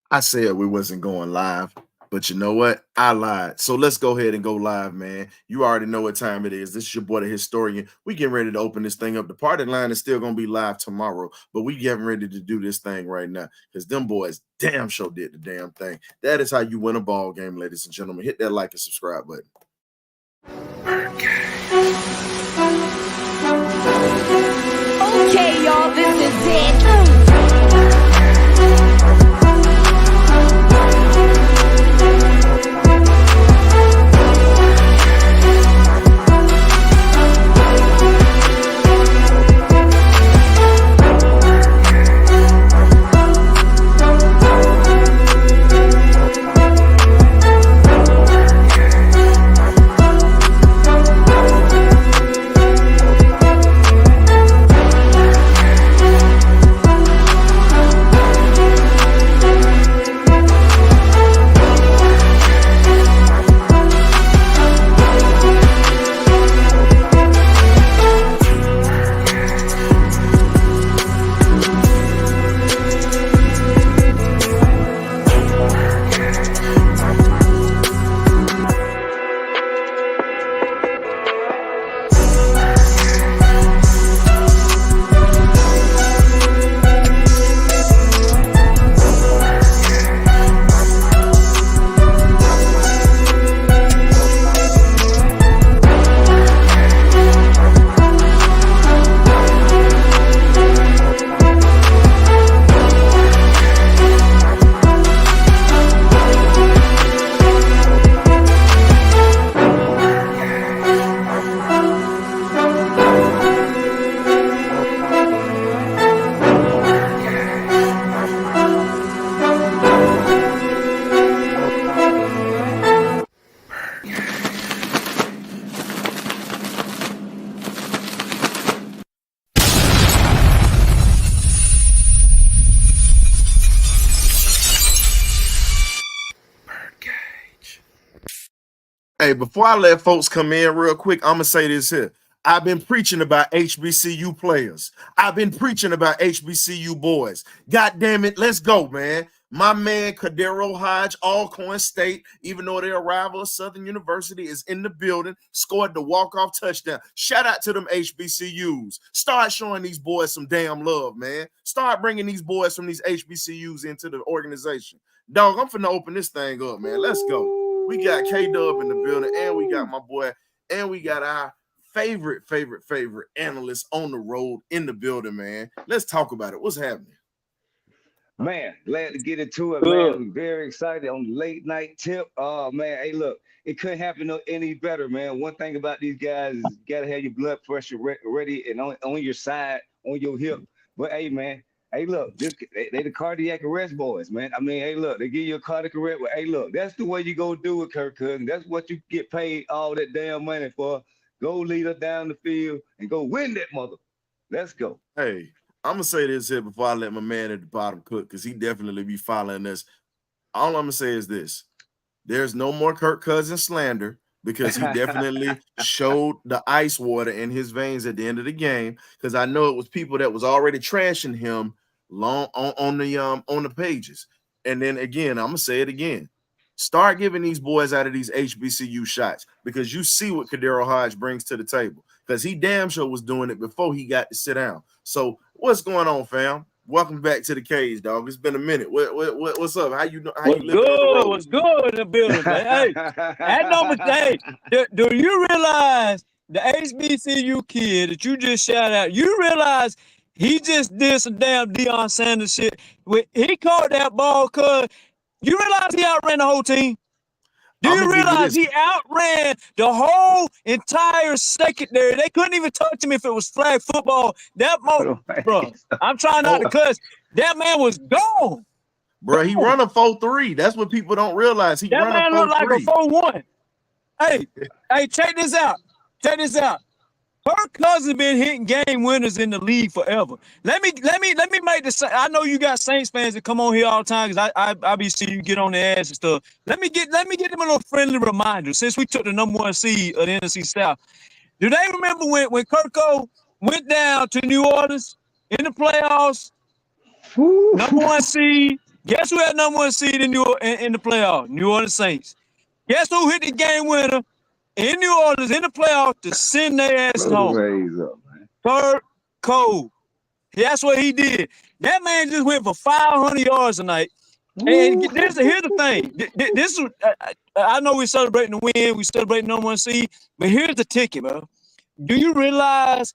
I said we wasn't going live, but you know what? I lied. So let's go ahead and go live, man. You already know what time it is. This is your boy, the historian. We getting ready to open this thing up. The party line is still gonna be live tomorrow, but we getting ready to do this thing right now because them boys damn sure did the damn thing. That is how you win a ball game, ladies and gentlemen. Hit that like and subscribe button. Okay, y'all, this is it. Hey, before I let folks come in real quick, I'm gonna say this here. I've been preaching about HBCU players. I've been preaching about HBCU boys. God damn it, let's go, man. My man Hodge, Alcorn State, even though they're a rival of Southern University, is in the building, scored the walk-off touchdown. Shout out to them HBCUs. Start showing these boys some damn love, man. Start bringing these boys from these HBCUs into the organization. Dog, I'm finna open this thing up, man. Let's go. We got K-Dub in the building, and we got my boy, and we got our favorite analyst on the road in the building, man. Let's talk about it. What's happening? Man, glad to get into it, man. I'm very excited on the late night tip. Oh, man, hey, look, it couldn't happen any better, man. One thing about these guys is you got to have your blood pressure ready and on your side, on your hip. But, hey, man, hey, look, they the cardiac arrest boys, man. I mean, hey, look, they give you a cardiac arrest. But, hey, look, that's the way you go do it, Kirk Cousins. That's what you get paid all that damn money for. Go lead us down the field and go win that mother. Let's go. Hey, I'm going to say this here before I let my man at the bottom cook, because he definitely be following this. All I'm going to say is this. There's no more Kirk Cousins slander, because he definitely showed the ice water in his veins at the end of the game, because I know it was people that was already trashing him long on the pages. And then again, I'm going to say it again. Start giving these boys out of these HBCU shots, because you see what Hodge brings to the table, because he damn sure was doing it before he got to sit down. So what's going on, fam? Welcome back to the cage, dog. It's been a minute. What's up? How you know? How what's you living on the road? What's good in the building, man? Hey, that number, hey, do you realize the HBCU kid that you just shout out? You realize he just did some damn Deion Sanders shit. He caught that ball, cuz. You realize he outran the whole team? Do you realize he outran the whole entire secondary? They couldn't even touch him if it was flag football. That moment, bro, I'm trying not to cuss. That man was gone. Bro, he run a 4.3. That's what people don't realize. That man looked like a 4.1. Hey, check this out. Check this out. Kirk Cousins been hitting game winners in the league forever. Let me make this. I know you got Saints fans that come on here all the time, because I be seeing you get on their ass and stuff. Let me get them a little friendly reminder, since we took the #1 seed of the NFC South. Do they remember when Kirko went down to New Orleans in the playoffs? #1 seed, Guess who had number 1 seed in the playoff? New Orleans Saints. Guess who hit the game winner in New Orleans in the playoff to send their asses Blow the home? Rays up, man. Kirk Cousins. That's what he did. That man just went for 500 yards tonight. And here's the thing. This is, I know we're celebrating the win. We're celebrating number 1 seed. But here's the ticket, bro. Do you realize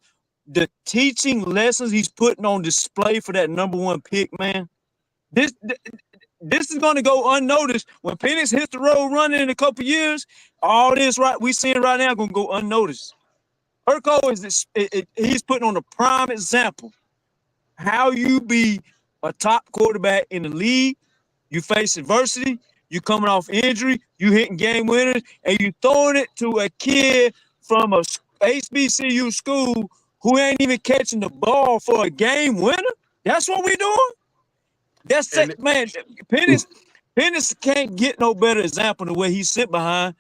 the teaching lessons he's putting on display for that number 1 pick, man? This is going to go unnoticed when Penix hits the road running in a couple years. All this we seeing right now going to go unnoticed. Kirk Cousins he's putting on a prime example how you be a top quarterback in the league. You face adversity, you coming off injury, you hitting game winners, and you throwing it to a kid from a HBCU school who ain't even catching the ball for a game winner. That's what we doing. That's it, man. Penix can't get no better example than what he's sitting behind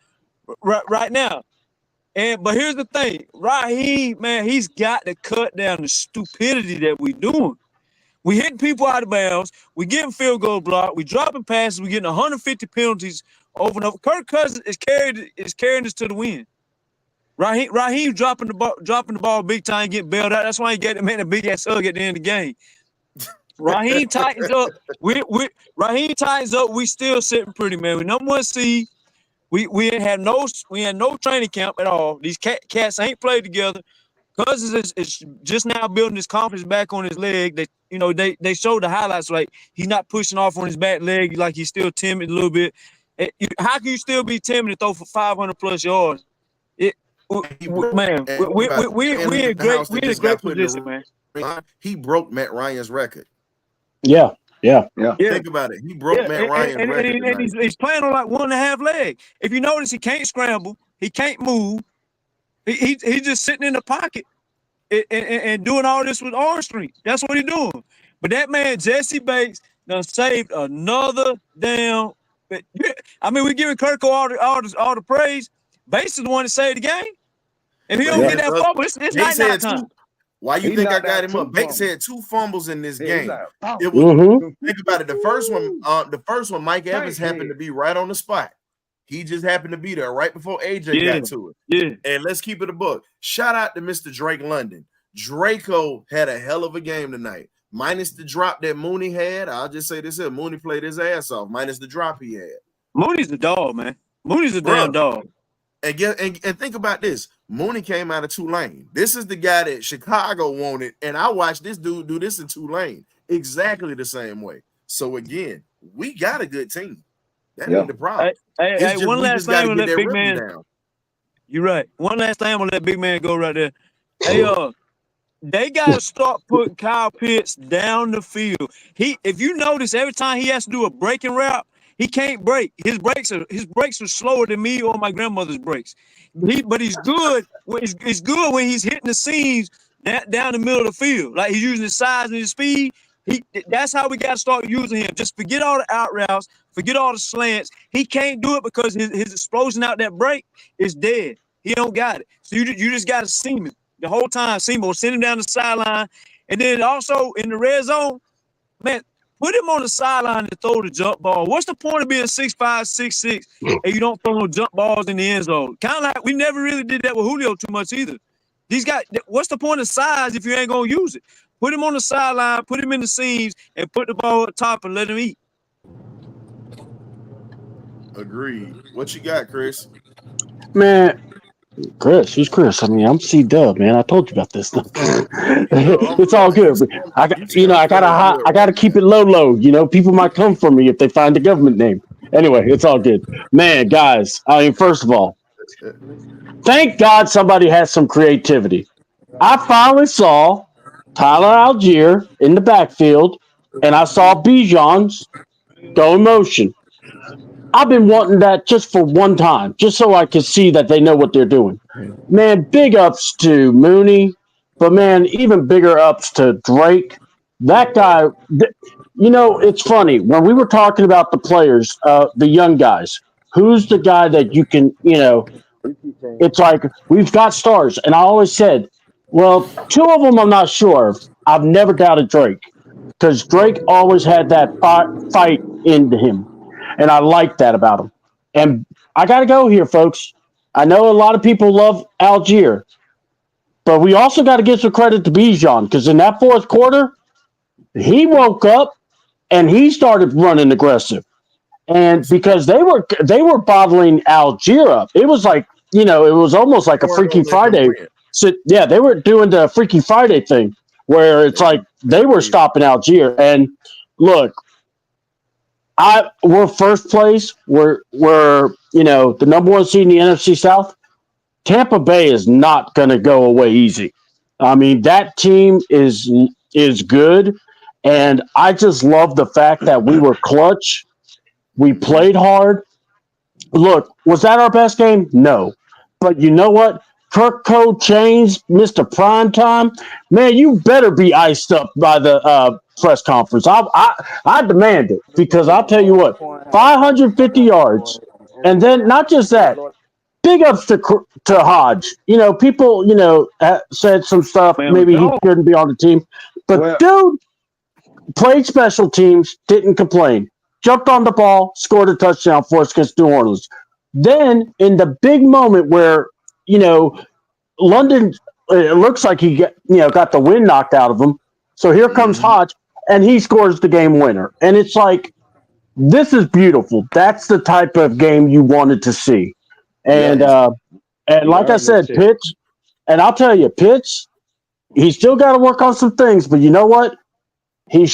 right now. But here's the thing, Raheem, man, he's got to cut down the stupidity that we doing. We hitting people out of bounds. We getting field goal blocked. We dropping passes. We getting 150 penalties over and over. Kirk Cousins is carrying us to the win. Raheem dropping the ball big time, getting bailed out. That's why he got him a big ass hug at the end of the game. Raheem tightens up. Raheem tightens up. We still sitting pretty, man. We number 1 seed. We had no training camp at all. These cats ain't played together. Cousins is just now building his confidence back on his leg. They showed the highlights, like he's not pushing off on his back leg, like he's still timid a little bit. How can you still be timid and throw for 500 plus yards? Man, we're in a great position, man. He broke Matt Ryan's record. Yeah. Think about it. He broke Matt Ryan's record. And he's playing on like 1.5 leg. If you notice, he can't scramble. He can't move. He's just sitting in the pocket and doing all this with arm strength. That's what he's doing. But that man, Jesse Bates, done saved another damn. I mean, we're giving Kirk all the praise. Bates is the one that saved the game. If he don't get that fumble, it's night time. Why you think I got him up? Bates had 2 fumbles in this game. Think about it. The first one, Mike Evans happened to be right on the spot. He just happened to be there right before AJ got to it. Yeah. And let's keep it a book. Shout out to Mr. Drake London. Draco had a hell of a game tonight. Minus the drop that Mooney had. I'll just say this here. Mooney played his ass off. Minus the drop he had. Mooney's the dog, man. Mooney's a damn dog. And think about this. Mooney came out of Tulane. This is the guy that Chicago wanted. And I watched this dude do this in Tulane. Exactly the same way. So again, we got a good team. That ain't the problem. Hey, one last thing on that big man. Down. You're right. One last thing, I'm gonna let big man go right there. Hey, they gotta start putting Kyle Pitts down the field. If you notice, every time he has to do a breaking route, he can't break. His brakes are slower than me or my grandmother's brakes. But he's good. It's good when he's hitting the seams down the middle of the field. Like he's using his size and his speed. That's how we got to start using him. Just forget all the out routes, forget all the slants. He can't do it because his explosion out that break is dead. He don't got it. So you just got to seam him the whole time. Seam him or send him down the sideline. And then also in the red zone, man, put him on the sideline to throw the jump ball. What's the point of being 6'5", 6'6", and you don't throw no jump balls in the end zone? Kind of like we never really did that with Julio too much either. These guys, what's the point of size if you ain't going to use it? Put him on the sideline, put him in the seams, and put the ball up top and let him eat. Agreed. What you got, Chris? Man, Chris, who's Chris? I mean, I'm C-Dub, man. I told you about this stuff. It's all good. I gotta keep it low. You know, people might come for me if they find the government name. Anyway, it's all good. Man, guys, I mean, first of all, thank God somebody has some creativity. I finally saw Tyler Algier in the backfield, and I saw Bijan's go in motion. I've been wanting that just for one time, just so I can see that they know what they're doing. Man, big ups to Mooney, but man, even bigger ups to Drake. That guy, you know, it's funny. When we were talking about the players, the young guys, who's the guy that you can, you know, it's like we've got stars. And I always said, well, 2 of them I'm not sure of. I've never doubted Drake. because Drake always had that fight into him, and I like that about him. And I got to go here, folks. I know a lot of people love Algier, but we also got to give some credit to Bijan because in that fourth quarter, he woke up and he started running aggressive. And because they were bottling Algier up, it was like it was almost like a Freaky Friday. So yeah, they were doing the Freaky Friday thing where it's like they were stopping Algier. And look, we're first place. We're the number one seed in the NFC South. Tampa Bay is not going to go away easy. I mean, that team is good, and I just love the fact that we were clutch. We played hard. Look, was that our best game? No. But you know what? Kirk changed Mr. Primetime. Man, you better be iced up by the press conference. I demand it because I'll tell you what, 550 yards. And then not just that, big ups to Hodge. People, said some stuff. Maybe he shouldn't be on the team. But dude played special teams, didn't complain. Jumped on the ball, scored a touchdown for us against New Orleans. Then in the big moment where, London, it looks like he got the wind knocked out of him. So here comes Hodge, and he scores the game winner. And it's like, this is beautiful. That's the type of game you wanted to see. And like I said, Pitts, and I'll tell you, Pitts, he's still got to work on some things, but you know what? He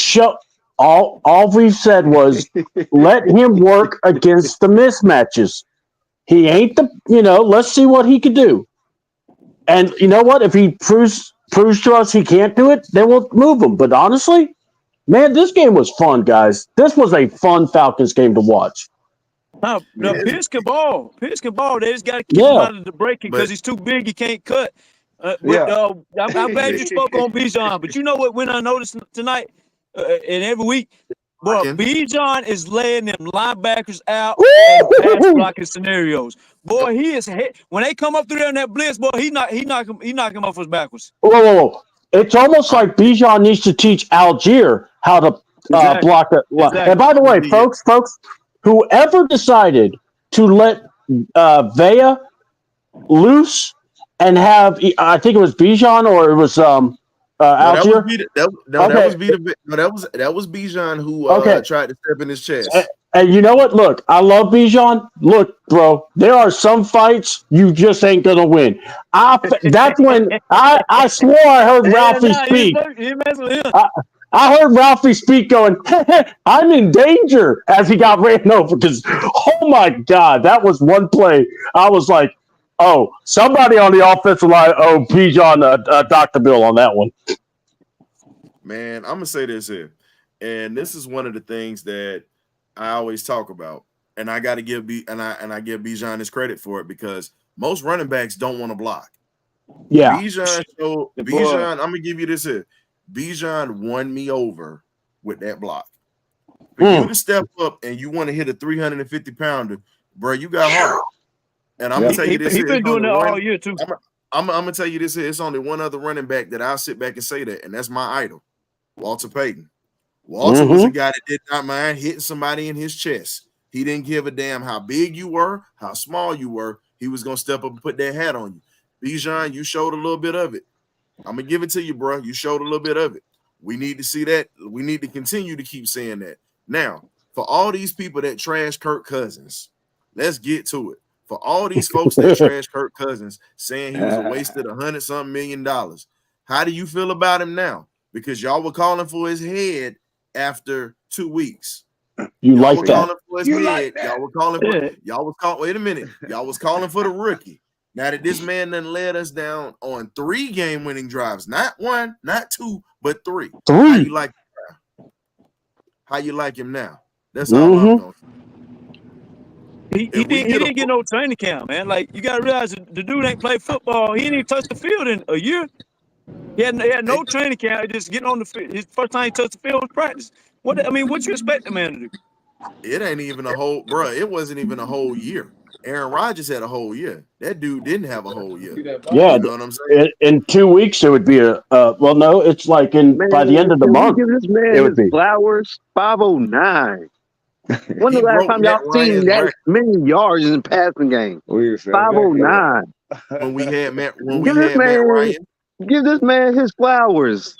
all we've said was let him work against the mismatches. He ain't let's see what he can do. And you know what? If he proves to us he can't do it, then we'll move him. But honestly, man, this game was fun, guys. This was a fun Falcons game to watch. No, Pitts can ball. Pitts can ball. They just got to keep him out of the breaking because he's too big. He can't cut. I'm glad you spoke on Bijan. But you know what? When I noticed tonight and every week, bro, Bijan is laying them linebackers out and pass blocking scenarios. Boy, he is when they come up through there in that blitz, boy, he knock him off his backwards. Whoa. It's almost like Bijan needs to teach Algier how to block it. Exactly. And by the way, folks, whoever decided to let Vea loose and have, I think it was Bijan or it was Algier. That was Bijan who tried to step in his chest. And you know what? Look, I love Bijan. Look, bro, there are some fights you just ain't gonna win. That's when I swore I heard Ralphie speak. I heard Ralphie speak going, I'm in danger as he got ran over because, oh my God, that was one play. I was like, oh, somebody on the offensive line, Bijan, Dr. Bill on that one. Man, I'm going to say this here. And this is one of the things that I always talk about. And I got to give I give Bijan his credit for it because most running backs don't want to block. Yeah. Bijan, I'm going to give you this here. Bijan won me over with that block. For you to step up and you want to hit a 350-pounder, bro, you got heart. And I'm going to tell you this. He's been doing that all year, too. I'm going to tell you this. It's only one other running back that I'll sit back and say that, and that's my idol, Walter Payton. Walter was a guy that did not mind hitting somebody in his chest. He didn't give a damn how big you were, how small you were. He was going to step up and put that hat on you. Bijan, you showed a little bit of it. I'm going to give it to you, bro. You showed a little bit of it. We need to see that. We need to continue to keep saying that. Now, for all these people that trash Kirk Cousins, let's get to it. For all these folks that trash Kirk Cousins, saying he was a wasted $100-something million, how do you feel about him now? Because y'all were calling for his head after 2 weeks. Y'all like that? Wait a minute. Y'all was calling for the rookie. Now that this man done led us down on 3 game-winning drives, not 1, not 2, but 3. How you like him now? How you like him now? That's all I'm going. He didn't get no training camp, man. Like, you got to realize the dude ain't played football. He didn't even touch the field in a year. He had no training camp. He just getting on the field. His first time he touched the field was practice. What you expect the man to do? It ain't even a whole, bro. It wasn't even a whole year. Aaron Rodgers had a whole year. That dude didn't have a whole year. Yeah, You know what I'm saying? in 2 weeks it would be a. Well, no, it's like by the end Man, of the can we month give this man it would his be. flowers? 509. When the He last broke time Matt y'all seen Ryan's that record many yards in passing game? We were saying back up. 509. when we had Give this Matt man, Ryan. give this man his flowers.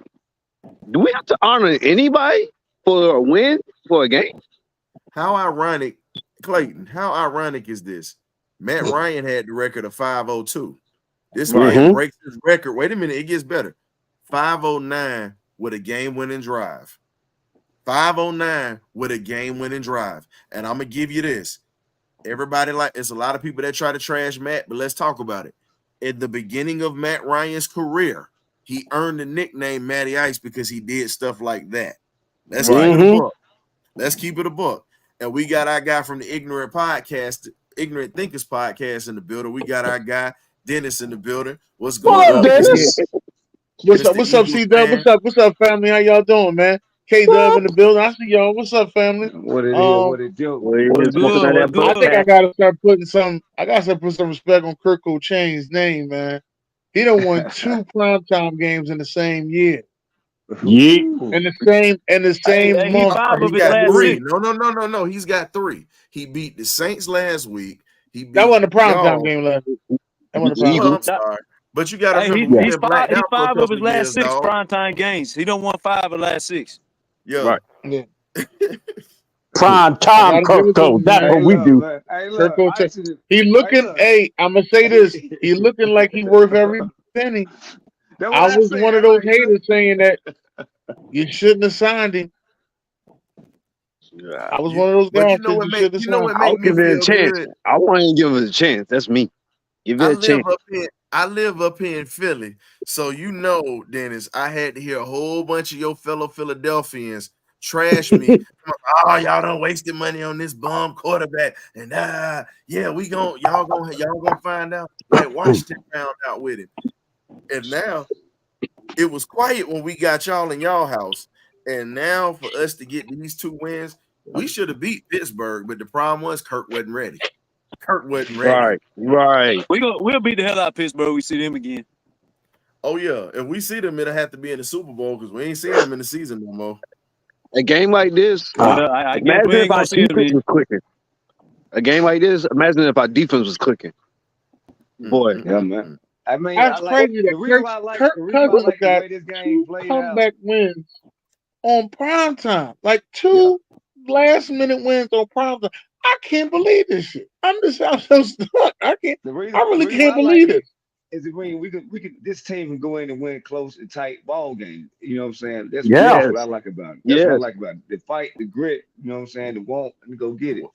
Do we have to honor anybody for a win for a game? How ironic, Clayton, how ironic is this? Matt Ryan had the record of 502. This man breaks his record. Wait a minute, it gets better. 509 with a game-winning drive. 509 with a game-winning drive. And I'm going to give you this. Everybody it's a lot of people that try to trash Matt, but let's talk about it. At the beginning of Matt Ryan's career, he earned the nickname Matty Ice because he did stuff like that. Let's keep it a buck. Let's keep it a buck. And we got our guy from the Ignorant Thinkers podcast in the building. We got our guy Dennis in the building. What's going on, Dennis? What's up, C-Dub? What's up, family? How y'all doing, man? K-Dub in the building. I see y'all. What's up, family? What it is, what it do. What's good? I think I gotta start putting some respect on Kirk Cousins' name, man. He done won 2 primetime games in the same year. Yeah. In the same month. He got 3. No. He's got 3. He beat the Saints last week. That wasn't a primetime game last week. That wasn't a primetime game. I'm sorry. But you got to remember, he's 5 of his last 6 primetime games. He done won 5 of the last 6. Yeah. Right. Yeah. Prime time, Kirko. That's what we do. Hey, look, he looking. Hey, I'm gonna say this. He looking like he worth every penny. I was one of those haters saying that you shouldn't have signed him. I was one of those guys. I'll give it a chance. I want to give it a chance. That's me. Give it a chance. I live up here in Philly, so Dennis, I had to hear a whole bunch of your fellow Philadelphians trash me. Oh, y'all done wasted money on this bum quarterback, and y'all gonna find out. Like Washington found out with him, and now it was quiet when we got y'all in y'all house, and now for us to get these 2 wins, we should have beat Pittsburgh, but the problem was Kirk wasn't ready. Right. We'll beat the hell out of Pittsburgh. We see them again. Oh yeah, if we see them, it'll have to be in the Super Bowl because we ain't seen them in the season no more. A game like this, imagine if our defense was clicking. A game like this, imagine if our defense was clicking. Boy, yeah, man. I mean, that's crazy that Kirk Cousins got 2 comeback wins on primetime, like 2 last-minute wins on primetime. I can't believe this shit. I'm so stuck. I really can't believe it. Is it we could this team can go in and win close and tight ball games. You know what I'm saying? That's what I like about it. That's what I like about it. The fight, the grit, you know what I'm saying, the want and go get it.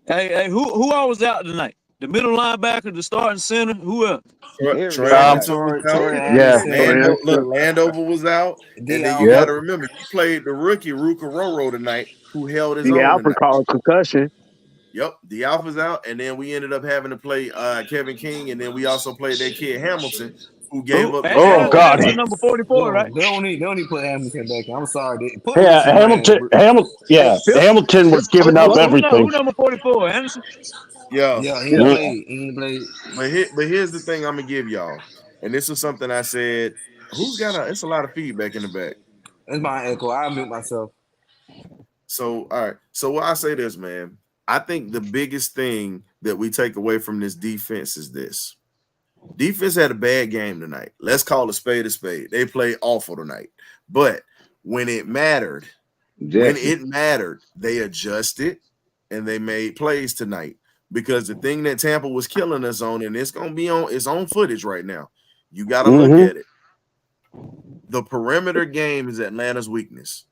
Hey, who all was out tonight? The middle linebacker, the starting center, who else? Landover was out. And then you gotta remember you played the rookie Ruka Roro tonight, who held his own. The Alfred called concussion. Yep, the Alpha's out, and then we ended up having to play Kevin King, and then we also played that kid Hamilton, who gave up. Oh God, that's number 44, right? They don't need put Hamilton back in. I'm sorry. Hamilton was giving up everything. Who number 44? Anderson. Yeah, he played. But here's the thing I'm gonna give y'all, and this is something I said. It's a lot of feedback in the back. It's my echo. I mute myself. So all right. So what I say this, man. I think the biggest thing that we take away from this defense is this. Defense had a bad game tonight. Let's call a spade a spade. They played awful tonight. But when it mattered, they adjusted and they made plays tonight. Because the thing that Tampa was killing us on, and it's gonna be on its own footage right now. You gotta look at it. The perimeter game is Atlanta's weakness.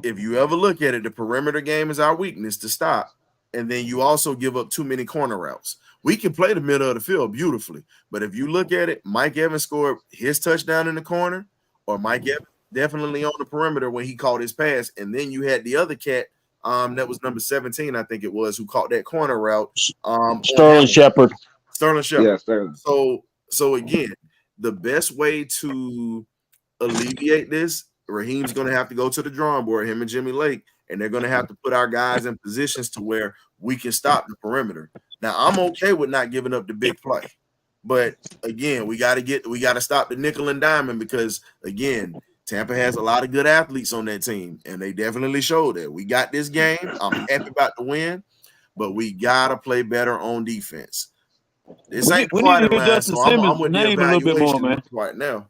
If you ever look at it, the perimeter game is our weakness to stop. And then you also give up too many corner routes. We can play the middle of the field beautifully, but if you look at it, Mike Evans scored his touchdown in the corner, or Mike Evans definitely on the perimeter when he caught his pass, and then you had the other cat that was number 17, I think it was, who caught that corner route. Sterling Shepard. Yeah, Sterling. So again, the best way to alleviate this, Raheem's going to have to go to the drawing board, him and Jimmy Lake, and they're going to have to put our guys in positions to where we can stop the perimeter. Now I'm okay with not giving up the big play, but again, we got to stop the nickel and diamond because again, Tampa has a lot of good athletes on that team, and they definitely showed that. We got this game. I'm happy about the win, but we gotta play better on defense. This ain't We need to party hear line, Justin so I'm Simmons' with the name a little bit more, evaluation man. right now.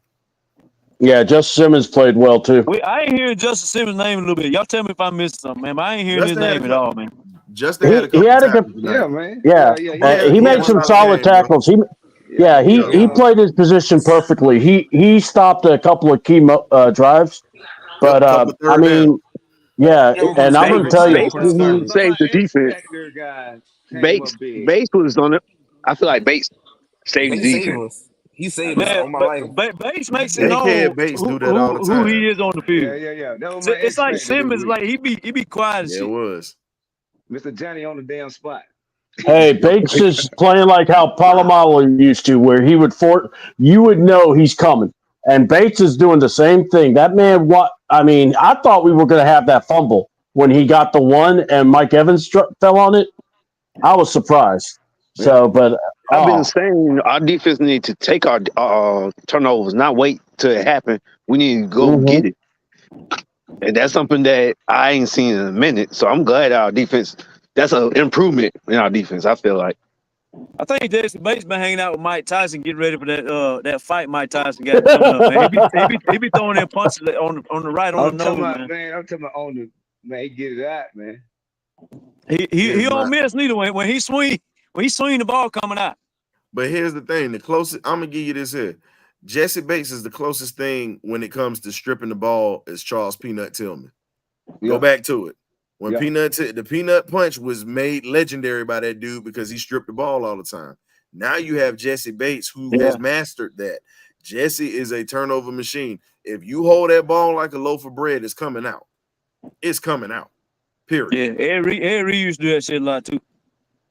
Yeah, Justin Simmons played well too. I ain't hearing Justin Simmons' name a little bit. Y'all tell me if I missed something, man. I ain't hearing his name at all, man. Justin had a couple tackles tonight. Yeah, man. Yeah, he made some solid tackles. He played his position perfectly. He stopped a couple of key drives, but I mean, yeah, and I'm gonna tell you, Save the defense. Bates was on it. I feel like Bates saved the defense. He saved us on my life. Bates makes it known Bates do that all the who time. he is on the field. Yeah. It's like Simmons, like he be quiet as shit. It was. Mr. Johnny on the damn spot. Hey, Bates is playing like how Palomalo used to, where he would you would know he's coming. And Bates is doing the same thing. That man, I thought we were going to have that fumble when he got the one and Mike Evans fell on it. I was surprised. So, but I've been saying our defense need to take our turnovers, not wait till it happen. We need to go get it. And that's something that I ain't seen in a minute. So I'm glad our defense, that's an improvement in our defense, I feel like. I think Jason Bates been hanging out with Mike Tyson, getting ready for that fight Mike Tyson got coming up, man. He be throwing in punches on the right, on the nose, man. I'm talking about on the, man, he get it out, man. He don't miss neither when he swing the ball coming out. But here's the thing, the closest, I'm going to give you this here. Jesse Bates is the closest thing when it comes to stripping the ball is Charles Peanut Tillman. Go back to it. When the Peanut Punch was made legendary by that dude because he stripped the ball all the time. Now you have Jesse Bates who has mastered that. Jesse is a turnover machine. If you hold that ball like a loaf of bread, it's coming out. It's coming out. Period. Yeah, Ed Reed used to do that shit a lot too.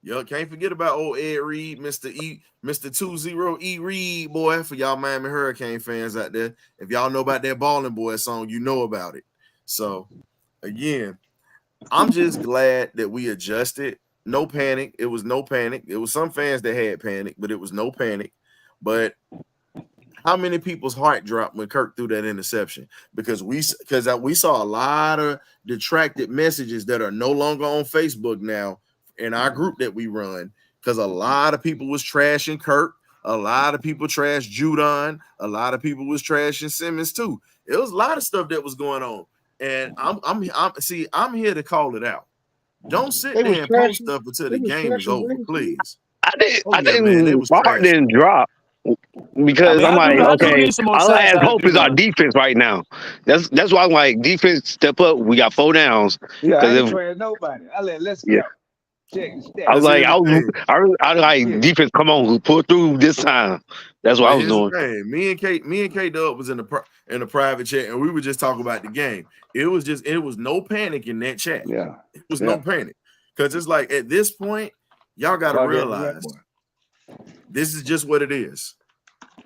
Yo, can't forget about old Ed Reed, Mr. 20 E Reed, boy, for y'all Miami Hurricane fans out there. If y'all know about that Ballin' Boy song, you know about it. So, again, I'm just glad that we adjusted. No panic. It was no panic. It was some fans that had panic, but it was no panic. But how many people's heart dropped when Kirk threw that interception? Because we saw a lot of detracted messages that are no longer on Facebook now in our group that we run, because a lot of people was trashing Kirk, a lot of people trashed Judon, a lot of people was trashing Simmons too. It was a lot of stuff that was going on, and I'm here to call it out. Don't sit there and post stuff until the game is over, please. My heart didn't drop because I'm like, okay, all I have hope is our defense right now. That's why I'm like, defense, step up. We got 4 downs. Yeah, I ain't trade nobody. Let's go. Yeah. I was like, I like defense. Come on, pull through this time. That's what I was doing. Me and K Dub was in the private chat, and we were just talking about the game. It was no panic in that chat. Yeah, it was no panic because it's like at this point, y'all got to realize this is just what it is.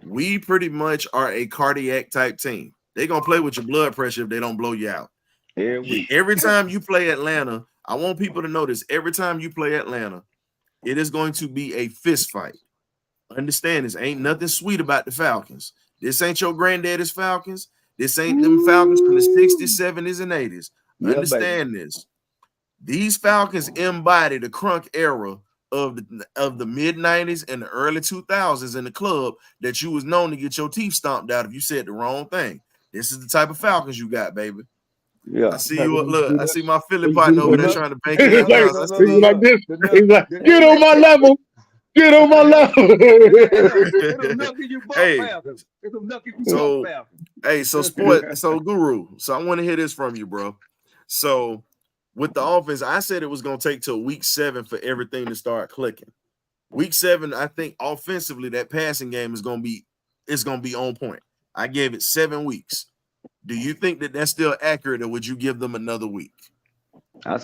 We pretty much are a cardiac type team. They're gonna play with your blood pressure if they don't blow you out. Every time you play Atlanta. I want people to notice every time you play Atlanta, it is going to be a fist fight. Understand this. Ain't nothing sweet about the Falcons. This ain't your granddaddy's Falcons. This ain't them Falcons from the 60s, 70s, and 80s. Understand this. These Falcons embody the crunk era of the mid-90s and the early 2000s in the club that you was known to get your teeth stomped out if you said the wrong thing. This is the type of Falcons you got, baby. Yeah, I see you. Look, I see my Philly partner over there trying to bank it. He's like this. He's like, get on my level. Get on my level. So Guru. So I want to hear this from you, bro. So with the offense, I said it was going to take till week 7 for everything to start clicking. Week 7, I think offensively that passing game is going to be on point. I gave it 7 weeks. Do you think that that's still accurate, or would you give them another week? I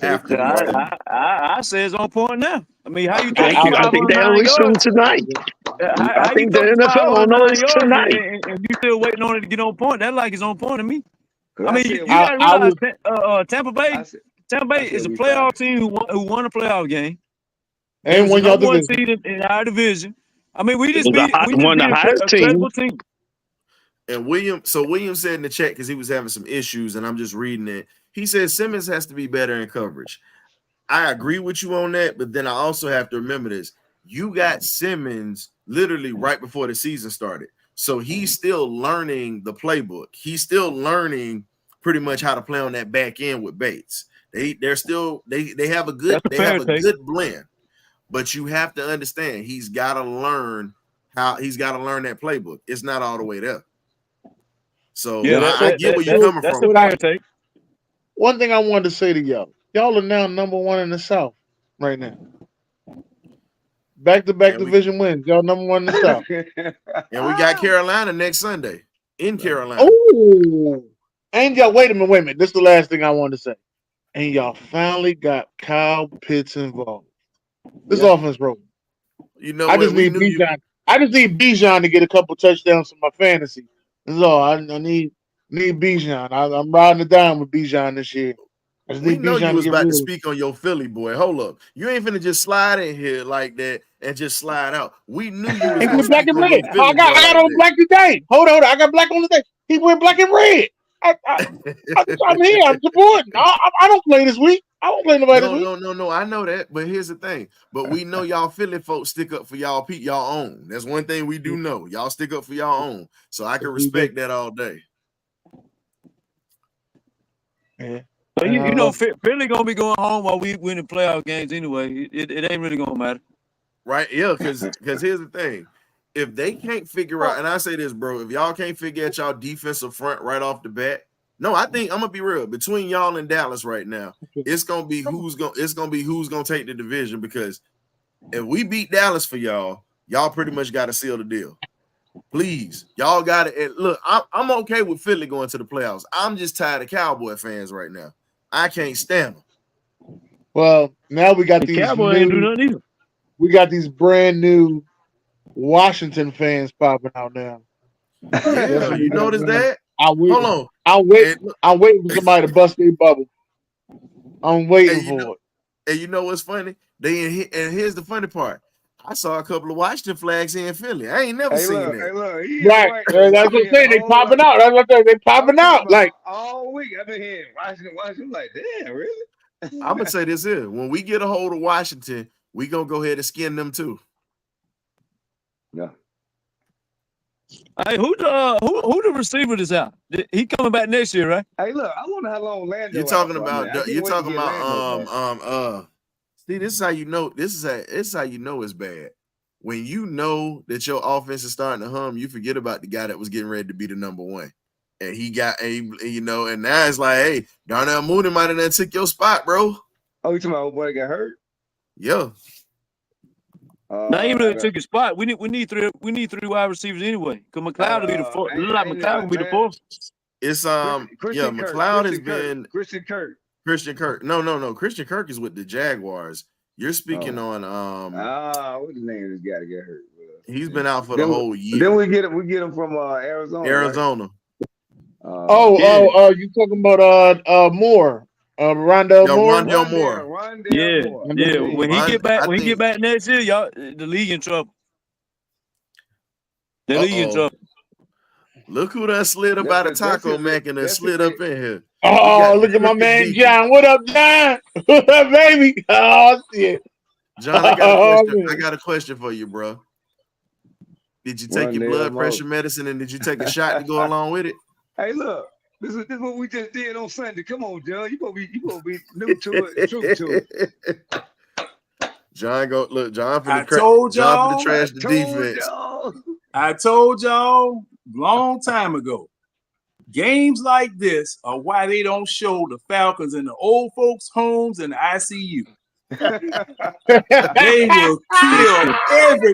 say it's on point now. I mean, how you think? I think they only shoot tonight. I think the NFL knows tonight. And you still waiting on it to get on point? That like it's on point to me. I mean, you got to realize Tampa Bay is a playoff team who won a playoff game. They And was won the y'all number one division. seed in our division. I mean, we just One beat of the highest a teams. credible team. And William said in the chat, because he was having some issues, and I'm just reading it. He says Simmons has to be better in coverage. I agree with you on that, but then I also have to remember this. You got Simmons literally right before the season started. So he's still learning the playbook. He's still learning pretty much how to play on that back end with Bates. They have a good blend, but you have to understand he's got to learn that playbook. It's not all the way there. So Yeah, I get where you're coming that's from. the fair take. One thing I wanted to say to y'all. Y'all are now number one in the South right now. Back-to-back division wins. Y'all number one in the South. And we got Carolina next Sunday in Carolina. Oh, and y'all, wait a minute. This is the last thing I wanted to say. And y'all finally got Kyle Pitts involved. This offense broke. You know, I just need Bijan. I just need Bijan to get a couple touchdowns for my fantasy. That's all. I need Bijan. I'm riding it down with Bijan this year. We know you was about to speak on your Philly boy. Hold up. You ain't finna just slide in here like that and just slide out. We knew you was gonna black speak and on red. your Philly I got on black today. Hold on. I got black on today. He went black and red. I'm here. I'm supporting. I don't play this week. I don't play nobody this week. No. I know that, but here's the thing. But we know y'all Philly folks stick up for y'all own. That's one thing we do know. Y'all stick up for y'all own. So I can respect that all day. Yeah. But you know, Philly gonna be going home while we win the playoff games anyway. It ain't really gonna matter, right? Yeah, because here's the thing: if they can't figure out, and I say this, bro, if y'all can't figure out y'all defensive front right off the bat, no, I think I'm gonna be real. Between y'all and Dallas right now, it's gonna be who's gonna take the division. Because if we beat Dallas for y'all pretty much got to seal the deal. Please, y'all got to look. I'm okay with Philly going to the playoffs. I'm just tired of Cowboy fans right now. I can't stand them. Well, now we got these Cowboy ain't do nothing either. We got these brand new Washington fans popping out now. Yeah, you notice that? Hold on. I'm waiting for somebody to bust their bubble. I'm waiting for it. And you know what's funny? And here's the funny part. I saw a couple of Washington flags in Philly. I ain't never seen that. Right. That's what I'm saying. They popping out. That's what I'm saying. They popping out. Like all week. I've been hearing Washington. Like, damn, really? I'm gonna say this here. When we get a hold of Washington, we gonna go ahead and skin them too. Yeah. Hey, who the receiver is out? He coming back next year, right? Hey, look, I wonder how long Lando. You're talking about. See, this is how you know. This is how you know it's bad. When you know that your offense is starting to hum, you forget about the guy that was getting ready to be the number one, and he got and now it's like, hey, Darnell Mooney might have done took your spot, bro. Oh, you talking about old boy got hurt? Yeah. Now he really took his spot. We need three wide receivers anyway. Because McLeod will be the fourth. Look like McLeod will be the fourth. It's McLeod has been Christian Kirk. No. Christian Kirk is with the Jaguars. You're speaking on what's the name of this guy to get hurt? He's been out for the whole year. Then we get him from Arizona. Arizona. Right? You talking about Moore? Rondell Moore. Rondell Moore. Yeah. When he get back next year, y'all, the league in trouble. The league in trouble. Look who done slid up out of Taco Mac and then slid up in here. Oh, look at my man John. What up, John? What up, baby? Oh shit. John, I got a question for you, bro. Did you take your blood pressure medicine and did you take a shot to go along with it? Hey, look. This is what we just did on Sunday. Come on, John. You gonna be new to it, true to it. John, go look. John for the trash the defense. I told y'all long time ago. Games like this are why they don't show the Falcons in the old folks' homes and the ICU. They will kill every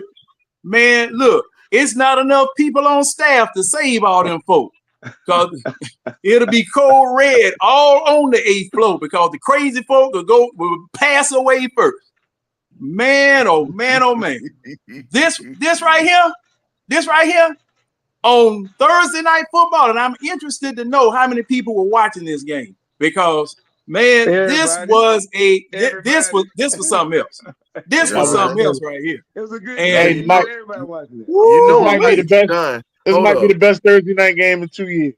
man. Look, it's not enough people on staff to save all them folks. Because it'll be code red all on the 8th floor because the crazy folk will pass away first. Man, oh man, oh man. This right here on Thursday Night Football, and I'm interested to know how many people were watching this game because Man, this was something else. This was something else right here. It was a good And game. Everybody watching it. You know, might be the best. John, This might be the best Thursday night game in 2 years.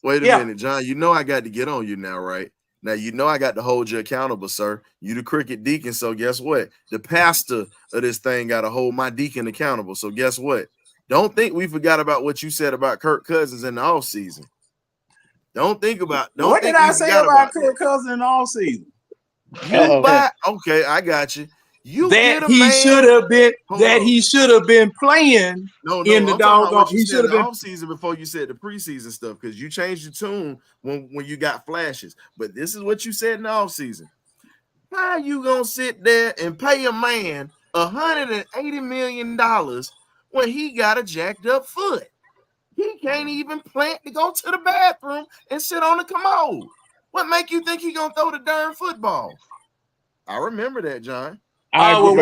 Wait a minute, John. You know I got to get on you now, right? Now you know I got to hold you accountable, sir. You the cricket deacon, so guess what? The pastor of this thing got to hold my deacon accountable. So guess what? Don't think we forgot about what you said about Kirk Cousins in the offseason. What did I say about Kirk Cousins in the offseason? Okay, I got you. He should have been playing in the doggone. He should have been off season before you said the preseason stuff because you changed your tune when you got flashes. But this is what you said in the off season. How you gonna sit there and pay a man $180 million when he got a jacked up foot? He can't even plant to go to the bathroom and sit on the commode. What make you think he gonna throw the darn football? I remember that, John. I'm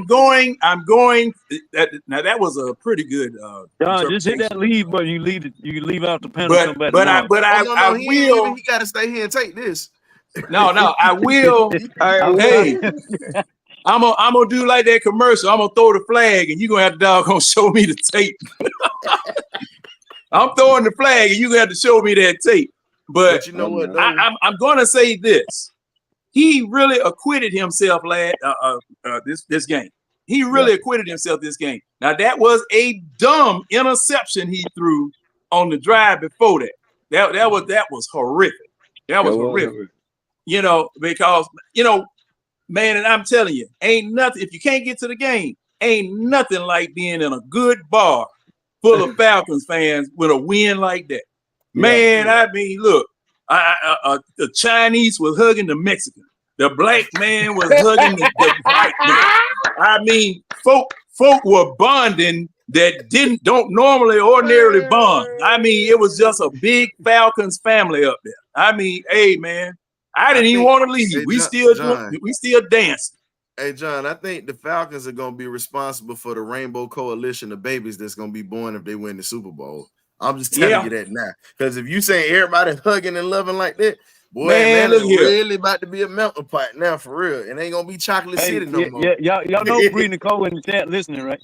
going. Now that was a pretty good. John, just hit that leave button. You leave out the panel. But I will. He got to stay here and take this. No, I will. Hey, I'm gonna do like that commercial. I'm gonna throw the flag, and you're gonna have to doggone show me the tape. I'm throwing the flag, and you're gonna have to show me that tape. But you know what? I'm gonna say this. He really acquitted himself this game. He really acquitted himself this game. Now that was a dumb interception he threw on the drive before that. That was horrific. That was horrific. You know, because man, and I'm telling you, ain't nothing. If you can't get to the game, ain't nothing like being in a good bar full of Falcons fans with a win like that. Man, I mean, look. The Chinese was hugging the Mexican. The black man was hugging the white man. I mean, folk were bonding that don't ordinarily bond. I mean, it was just a big Falcons family up there. I mean, hey man, I didn't even want to leave. We still dancing. Hey John, I think the Falcons are gonna be responsible for the Rainbow Coalition of babies that's gonna be born if they win the Super Bowl. I'm just telling you that now. Because if you say everybody hugging and loving like that, boy, man it's really about to be a melting pot now for real. It ain't gonna be Chocolate City no more. Y'all know Bree Nicole in the chat listening, right?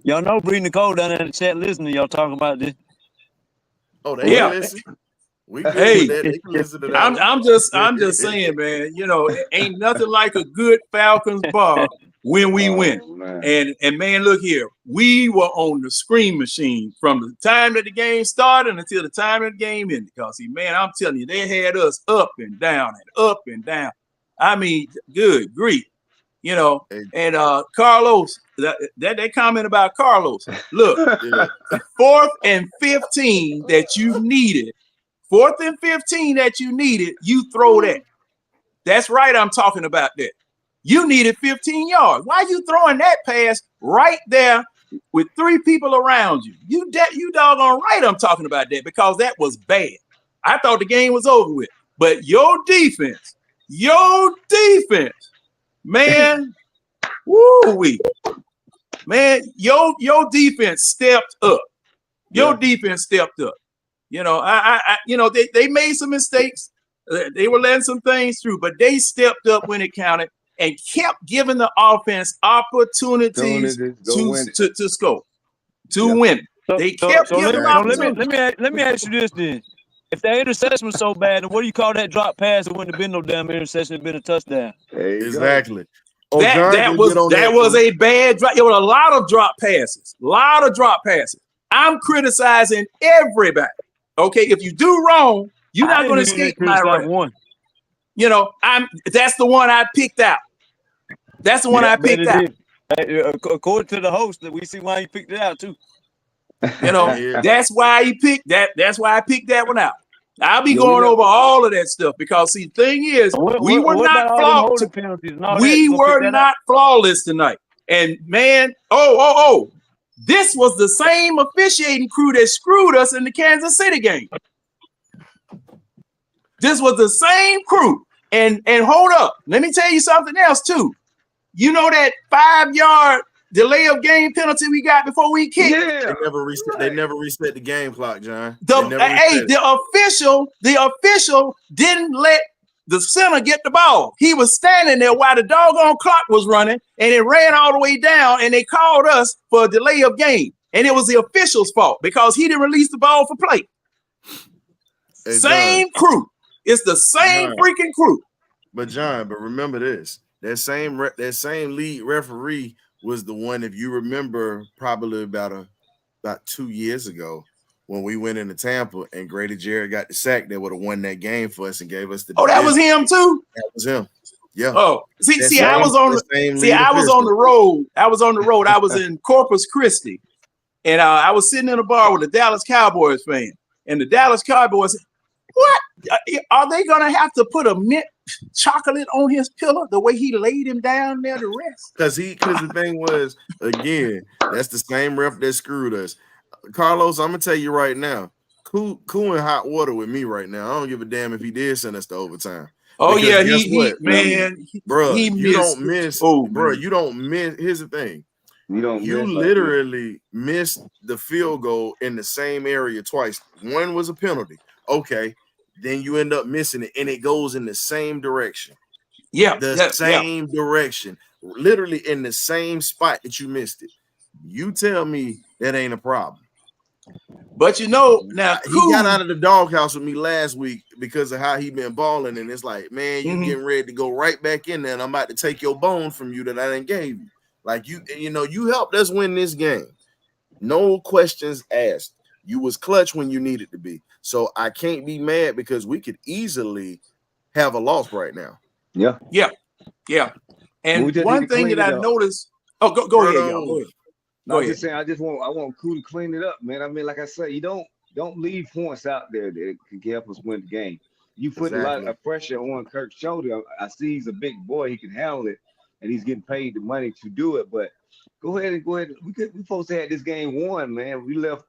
Y'all know Bree Nicole down in the chat listening. Y'all talking about this. Oh, they listen. We good with that. They can listen to that. I'm just saying, man, ain't nothing like a good Falcons bar when we win. And man, look here, we were on the screen machine from the time that the game started until the time that the game ended. Because man, I'm telling you, they had us up and down and up and down. I mean, good grief, And Carlos, that comment about Carlos. Look, 4th and 15 that you needed. 4th and 15 that you needed, you throw that. That's right. I'm talking about that. You needed 15 yards. Why are you throwing that pass right there with 3 people around you? You doggone right I'm talking about that because that was bad. I thought the game was over with. But your defense, man, woo-wee. Man, your defense stepped up. Your defense stepped up. They made some mistakes. They were letting some things through, but they stepped up when it counted and kept giving the offense opportunities to score, to win. They kept giving them opportunities. Let me ask you this then. If that interception was so bad, then what do you call that drop pass? It wouldn't have been no damn interception. It'd been a touchdown. Exactly. That was a bad drop. It was a lot of drop passes. I'm criticizing everybody. Okay, if you do wrong, you're not going to escape my wrath. One. That's the one I picked out. That's the one I picked out. According to the host, that we see why he picked it out too. That's why he picked that. That's why I picked that one out. I'll be going over all of that stuff because see, the thing is, we were not flawless. We were not flawless tonight. And man, this was the same officiating crew that screwed us in the Kansas City game. This was the same crew. And hold up, let me tell you something else too. You know that 5 yard delay of game penalty we got before we kicked? Yeah. They never reset the game clock, John. The official didn't let the center get the ball. He was standing there while the doggone clock was running, and it ran all the way down, and they called us for a delay of game. And it was the official's fault because he didn't release the ball for play. Hey, same crew. It's the same freaking crew. But John, remember this. That same lead referee was the one, if you remember, probably about 2 years ago when we went into Tampa and Grady Jarrett got the sack that would have won that game for us and gave us the. Oh, that was him too? That was him. Yeah. Oh, I was on the road. I was on the road. I was in Corpus Christi, and I was sitting in a bar with a Dallas Cowboys fan, and the Dallas Cowboys said, "What are they gonna have to put a mint chocolate on his pillow the way he laid him down there to rest?" Because the thing was, again, that's the same ref that screwed us. Carlos, I'm gonna tell you right now, cool in hot water with me right now. I don't give a damn if he did send us to overtime. Oh because yeah, you don't miss. Here's the thing. You literally missed the field goal in the same area twice. One was a penalty. Okay. Then you end up missing it, and it goes in the same direction. Yeah. The same direction. Literally in the same spot that you missed it. You tell me that ain't a problem. But now he got out of the doghouse with me last week because of how he been balling, and it's like, man, you getting ready to go right back in there, and I'm about to take your bone from you that I didn't gave you. Like you helped us win this game. No questions asked. You was clutch when you needed to be. So I can't be mad because we could easily have a loss right now. Yeah. And one thing that I noticed. Oh, go ahead, y'all. Go ahead. No, I'm just saying, I want Koo to clean it up, man. I mean, like I said, you don't leave points out there that can help us win the game. You put a lot of pressure on Kirk's shoulder. I see he's a big boy; he can handle it, and he's getting paid the money to do it. But go ahead. We supposed to have this game won, man. We left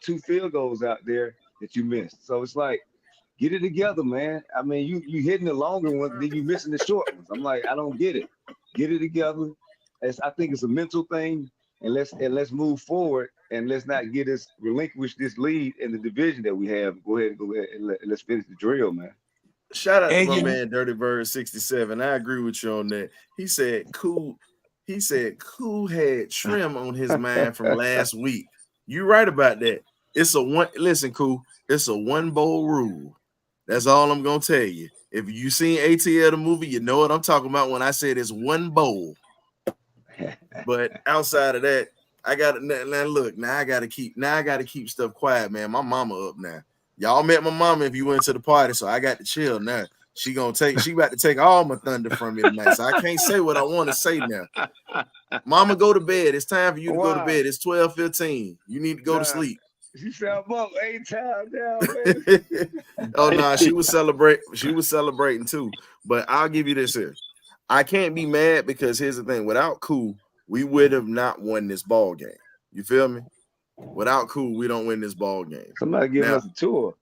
2 field goals out there that you missed. So it's like, get it together, man. I mean, you hitting the longer ones, then you missing the short ones. I'm like, I don't get it. Get it together. I think it's a mental thing. And let's move forward, and let's not relinquish this lead in the division that we have. Go ahead and let's finish the drill, man. Shout out to my man Dirty Bird 67. I agree with you on that. He said Koo had trim on his mind from last week. You're right about that. Listen, Koo, it's a 1 bowl rule. That's all I'm gonna tell you. If you seen ATL the movie, you know what I'm talking about when I said it's 1 bowl. But outside of that, I gotta keep stuff quiet, man. My mama up now. Y'all met my mama if you went to the party, so I got to chill now. She about to take all my thunder from me tonight. So I can't say what I want to say now. Mama, go to bed. It's time for you to go to bed. It's 12:15. You need to go to sleep. She said I'm up 8 times now, baby. Oh no, she was celebrating too. But I'll give you this here. I can't be mad because here's the thing. Without Koo, we would have not won this ball game. You feel me? Without Koo, we don't win this ball game. Somebody give us a tour.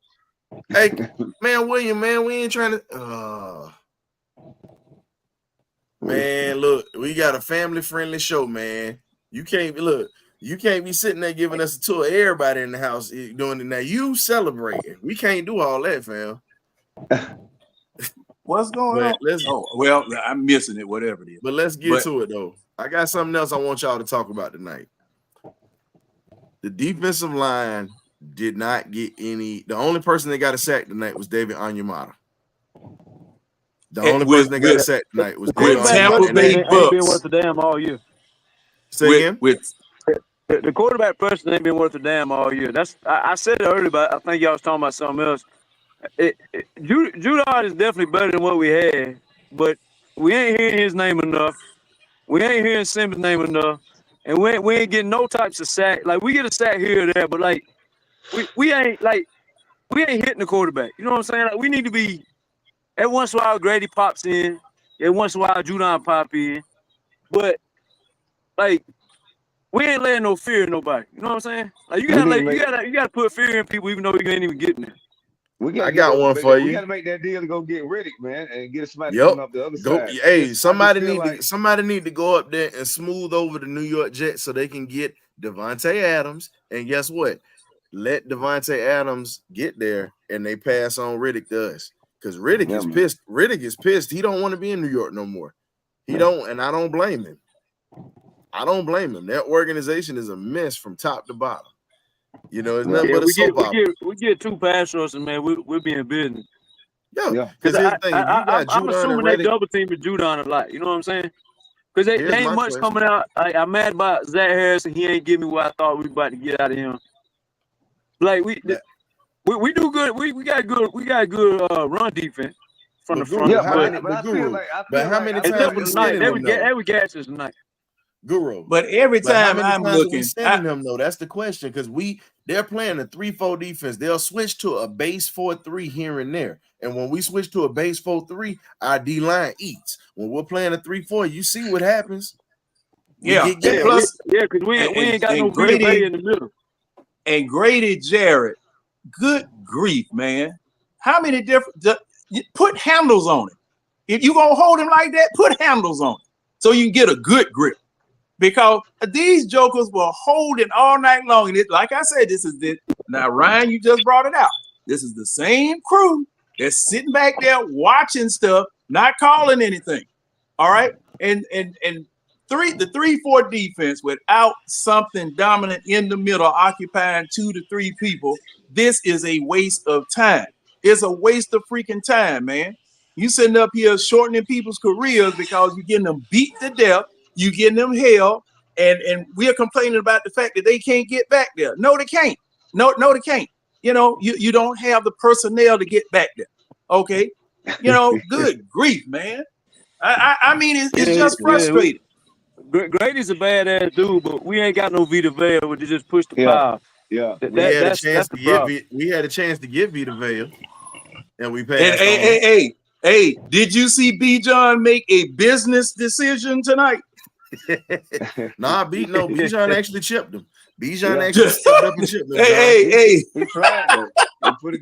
Hey, man, William, man, we ain't trying to. Man, look, we got a family-friendly show, man. You can't be sitting there giving us a tour. Everybody in the house doing it now. You celebrating. We can't do all that, fam. What's going on? I'm missing it, whatever it is. But let's get to it, though. I got something else I want y'all to talk about tonight. The defensive line did not get any. The only person that got a sack tonight was David Onyemata. The only person that got a sack tonight was David Onyemata. Tampa Bay Bucks. Been worth a damn all year. Say again? The quarterback pressure ain't been worth a damn all year. I said it earlier, but I think y'all was talking about something else. Judon is definitely better than what we had, but we ain't hearing his name enough. We ain't hearing Simmons' name enough, and we ain't getting no types of sack. Like, we get a sack here or there, but like we ain't hitting the quarterback. You know what I'm saying? Like, we need to be. Every once in a while, Grady pops in. Every once in a while, Judon pop in, but like, we ain't letting no fear in nobody. You know what I'm saying? Like, you gotta put fear in people, even though you ain't even getting there. We I gotta got one for we you. gotta make that deal to go get Riddick, man, and get somebody Yep. coming up the other Go. side. Hey, somebody like, need to go up there and smooth over the New York Jets so they can get Devontae Adams. And guess what? Let Devontae Adams get there and they pass on Riddick to us. Because Riddick is pissed. Riddick is pissed. He don't want to be in New York no more. He don't, and I don't blame him. I don't blame him. That organization is a mess from top to bottom. You know, it's nothing but a soap opera. We get 2 pass rushers, man. We'll be in business. Yeah. Because here's the thing. I'm assuming they double team Judon a lot. You know what I'm saying? Because they ain't much coming out. I'm mad about Zach Harrison. He ain't giving me what I thought we about to get out of him. Like we do good. We got good run defense from the front. Yeah, but I feel like how many times we sending him though? Every catch is tonight. Guru. But every time I'm looking, we sending him though. That's the question, because they're playing a 3-4 defense. They'll switch to a base 4-3 here and there. And when we switch to a base 4-3, our D line eats. When we're playing a 3-4, you see what happens. Because we ain't got no Grady in the middle. And Grady Jarrett, good grief, man! How many different? Put handles on it. If you gonna hold him like that, put handles on it so you can get a good grip. Because these jokers were holding all night long. And like I said, this is the now Ryan, you just brought it out. This is the same crew that's sitting back there watching stuff, not calling anything. All right, and the 3-4 defense without something dominant in the middle, occupying 2 to 3 people. This is a waste of time. It's a waste of freaking time, man. You sitting up here shortening people's careers because you're getting them beat to death. You getting them hell, and we're complaining about the fact that they can't get back there. No, they can't. No, they can't. You know, you don't have the personnel to get back there. Okay, you know, good grief, man. I mean, it's just frustrating. Grady's a badass dude, but we ain't got no Vita Vea to just push the power. Yeah, we had a chance to get Vita Vea, and we passed. Hey, did you see Bijan make a business decision tonight? Bijan actually chipped him. Bijan actually stepped up and chipped him. Hey. He tried it.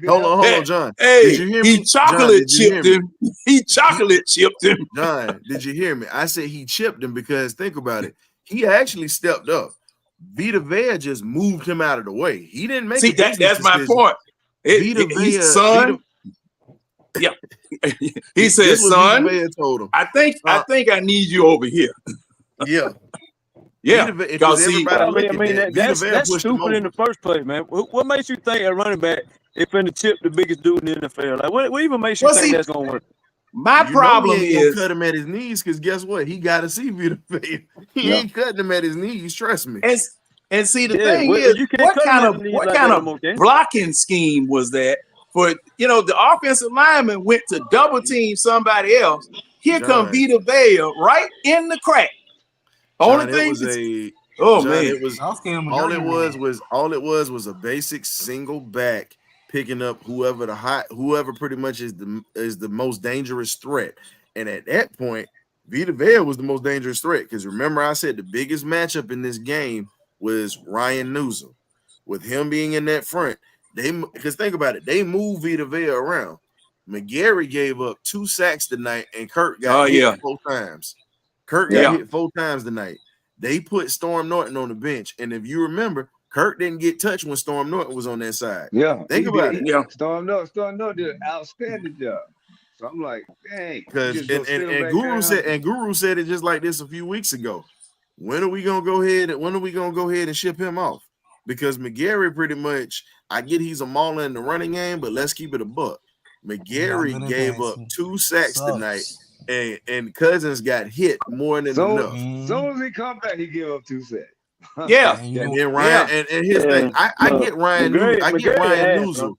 Hold on, John. Hey, did you hear me? He chocolate chipped him. He chocolate chipped him. John, did you hear me? I said he chipped him because think about it. He actually stepped up. Vita Vea just moved him out of the way. He didn't make it. That's my point. Son. Yeah. He said, son, told him. I think I need you over here. Yeah. Yeah. Because that's stupid in the first place, man. What makes you think a running back is finna chip the biggest dude in the NFL? Like, what even makes you think that's gonna work? My problem is cut him at his knees, because guess what? He got to see Vita Vea. He ain't cutting him at his knees. Trust me. And see, the thing is, what kind of blocking scheme was that? For the offensive lineman went to double team somebody else. Here comes Vita Vea right in the crack. All it was a basic single back picking up whoever pretty much is the most dangerous threat. And at that point, Vita Vea was the most dangerous threat, because remember I said the biggest matchup in this game was Ryan Newsom. With him being in that front, because think about it, they moved Vita Vea around. McGarry gave up 2 sacks tonight, and Kirk got hit 4 times. Kirk got hit 4 times tonight. They put Storm Norton on the bench, and if you remember, Kirk didn't get touched when Storm Norton was on that side. Yeah, think about it. Yeah, Storm Norton did an outstanding job. So I'm like, dang. Because and Guru said it just like this a few weeks ago. When are we gonna go ahead and ship him off? Because McGarry pretty much, I get he's a mauler in the running game, but let's keep it a buck. McGarry gave up 2 sacks tonight, and Cousins got hit more than enough. As soon as he come back, he give up 2 sacks. Yeah, and then Ryan and his thing. I get Ryan. I get Ryan Newsom.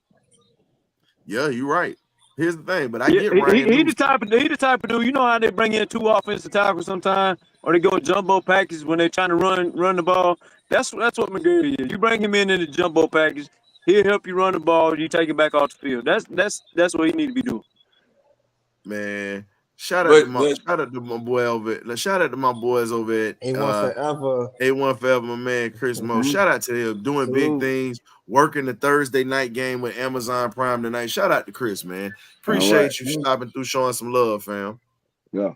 Yeah, you're right. Here's the thing, but I get Ryan. He the type of dude. You know how they bring in 2 offensive tackles sometimes, or they go jumbo package when they're trying to run the ball. That's what McGarry is. You bring him in the jumbo package, he'll help you run the ball. You take it back off the field. That's what he need to be doing. Man, Shout out to my boy over at, shout out to my boys over at A1 forever. A1 forever, my man Chris Mo. Shout out to him doing big things, working the Thursday night game with Amazon Prime tonight. Shout out to Chris, man. Appreciate you stopping through, showing some love, fam. Yeah,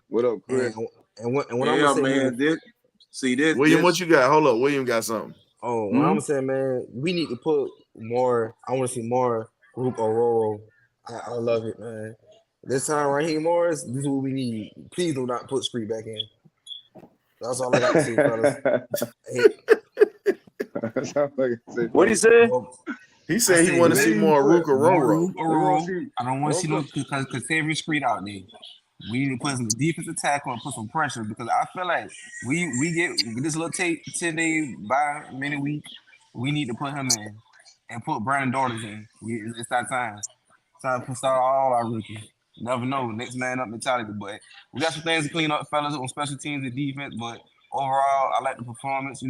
what up, Chris? And what I'm gonna say, man, this William, what you got? Hold up, William got something. Oh, what I'm saying, man, we need to put more. I want to see more group Aurora. I love it, man. This time, Raheem Morris, this is what we need. Please do not put Street back in. That's all I got to say, fellas. What he said? He said he want to see more Ruka Roro. I don't want to see no Casavian Street out there. We need to put some defensive tackle and put some pressure because I feel like we get this little 10-day bye minute week. We need to put him in and put Brandon Daughters in. It's that time. Time to start all our rookies. You never know. Next man up mentality. But we got some things to clean up, fellas, on special teams and defense. But overall, I like the performance.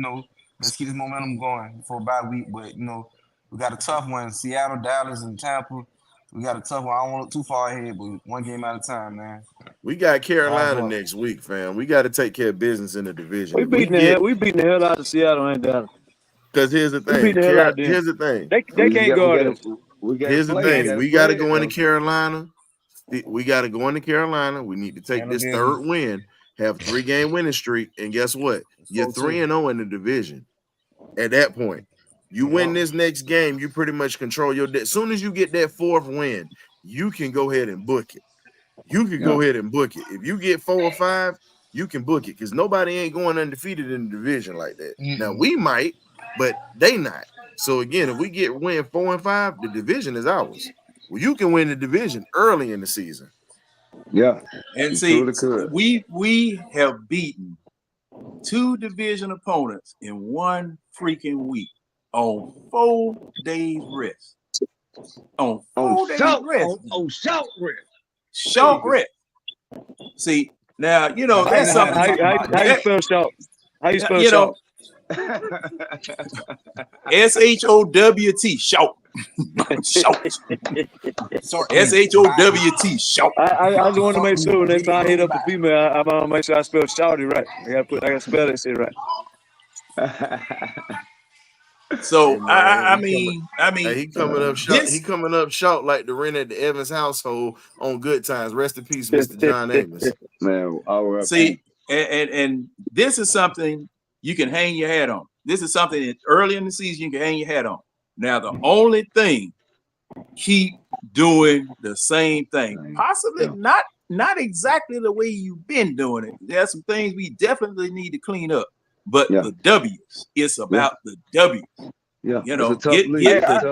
Let's keep this momentum going for a bye week. But, we got a tough one. Seattle, Dallas, and Tampa. We got a tough one. I don't want to look too far ahead, but one game at a time, man. We got Carolina next week, fam. We got to take care of business in the division. We beating the hell out of Seattle and Dallas. Because here's the thing. Here's the thing. They can't guard us. Here's the thing. We got to go into Carolina. We got to go into Carolina. We need to take this third win, have 3-game winning streak, and guess what? You're 3-0 in the division. At that point, you win this next game, you pretty much control your as soon as you get that 4th win, you can go ahead and book it. You can go ahead and book it. If you get 4 or 5, you can book it because nobody ain't going undefeated in the division like that. Now we might, but they not. So again, if we win 4 and 5, the division is ours. Well, you can win the division early in the season. Yeah, and see, we have beaten 2 division opponents in 1 freaking week on 4 days rest. On 4 days rest. On short rest. Short rest. See, now that's something. How you spell short? How you spell short? SHOWT. Shout. Shout. SHOWT. Shout. I just want to make sure next time I hit up a female, I want to make sure I spell shouty right. I gotta spell that shit right. So I mean, he coming up short. He coming up short like the rent at the Evans household on Good Times. Rest in peace, Mr. John Amos. Man, see, and this is something you can hang your hat on. This is something that early in the season you can hang your hat on. Now the only thing, keep doing the same thing. Possibly not exactly the way you've been doing it. There's some things we definitely need to clean up. But the W's, it's about the W's. Yeah, get the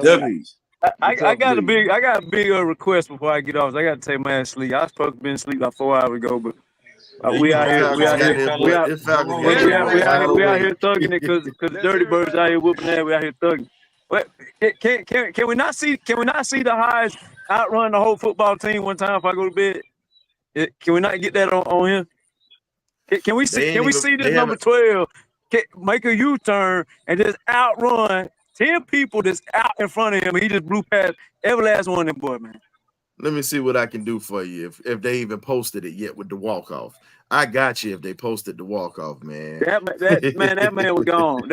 W's. I got a big request before I get off. I got to take my sleep. I was supposed to be asleep about 4 hours ago, but we out here thugging it because Dirty Birds out here whooping that. We out here thugging. But can we not see the Hodge outrun the whole football team one time if I go to bed? Can we not get that on him? Can we see this number 12 make a U-turn and just outrun 10 people that's out in front of him? And he just blew past every last one of them, boy, man. Let me see what I can do for you if they even posted it yet with the walk-off. I got you if they posted the walk-off, man. That man was gone.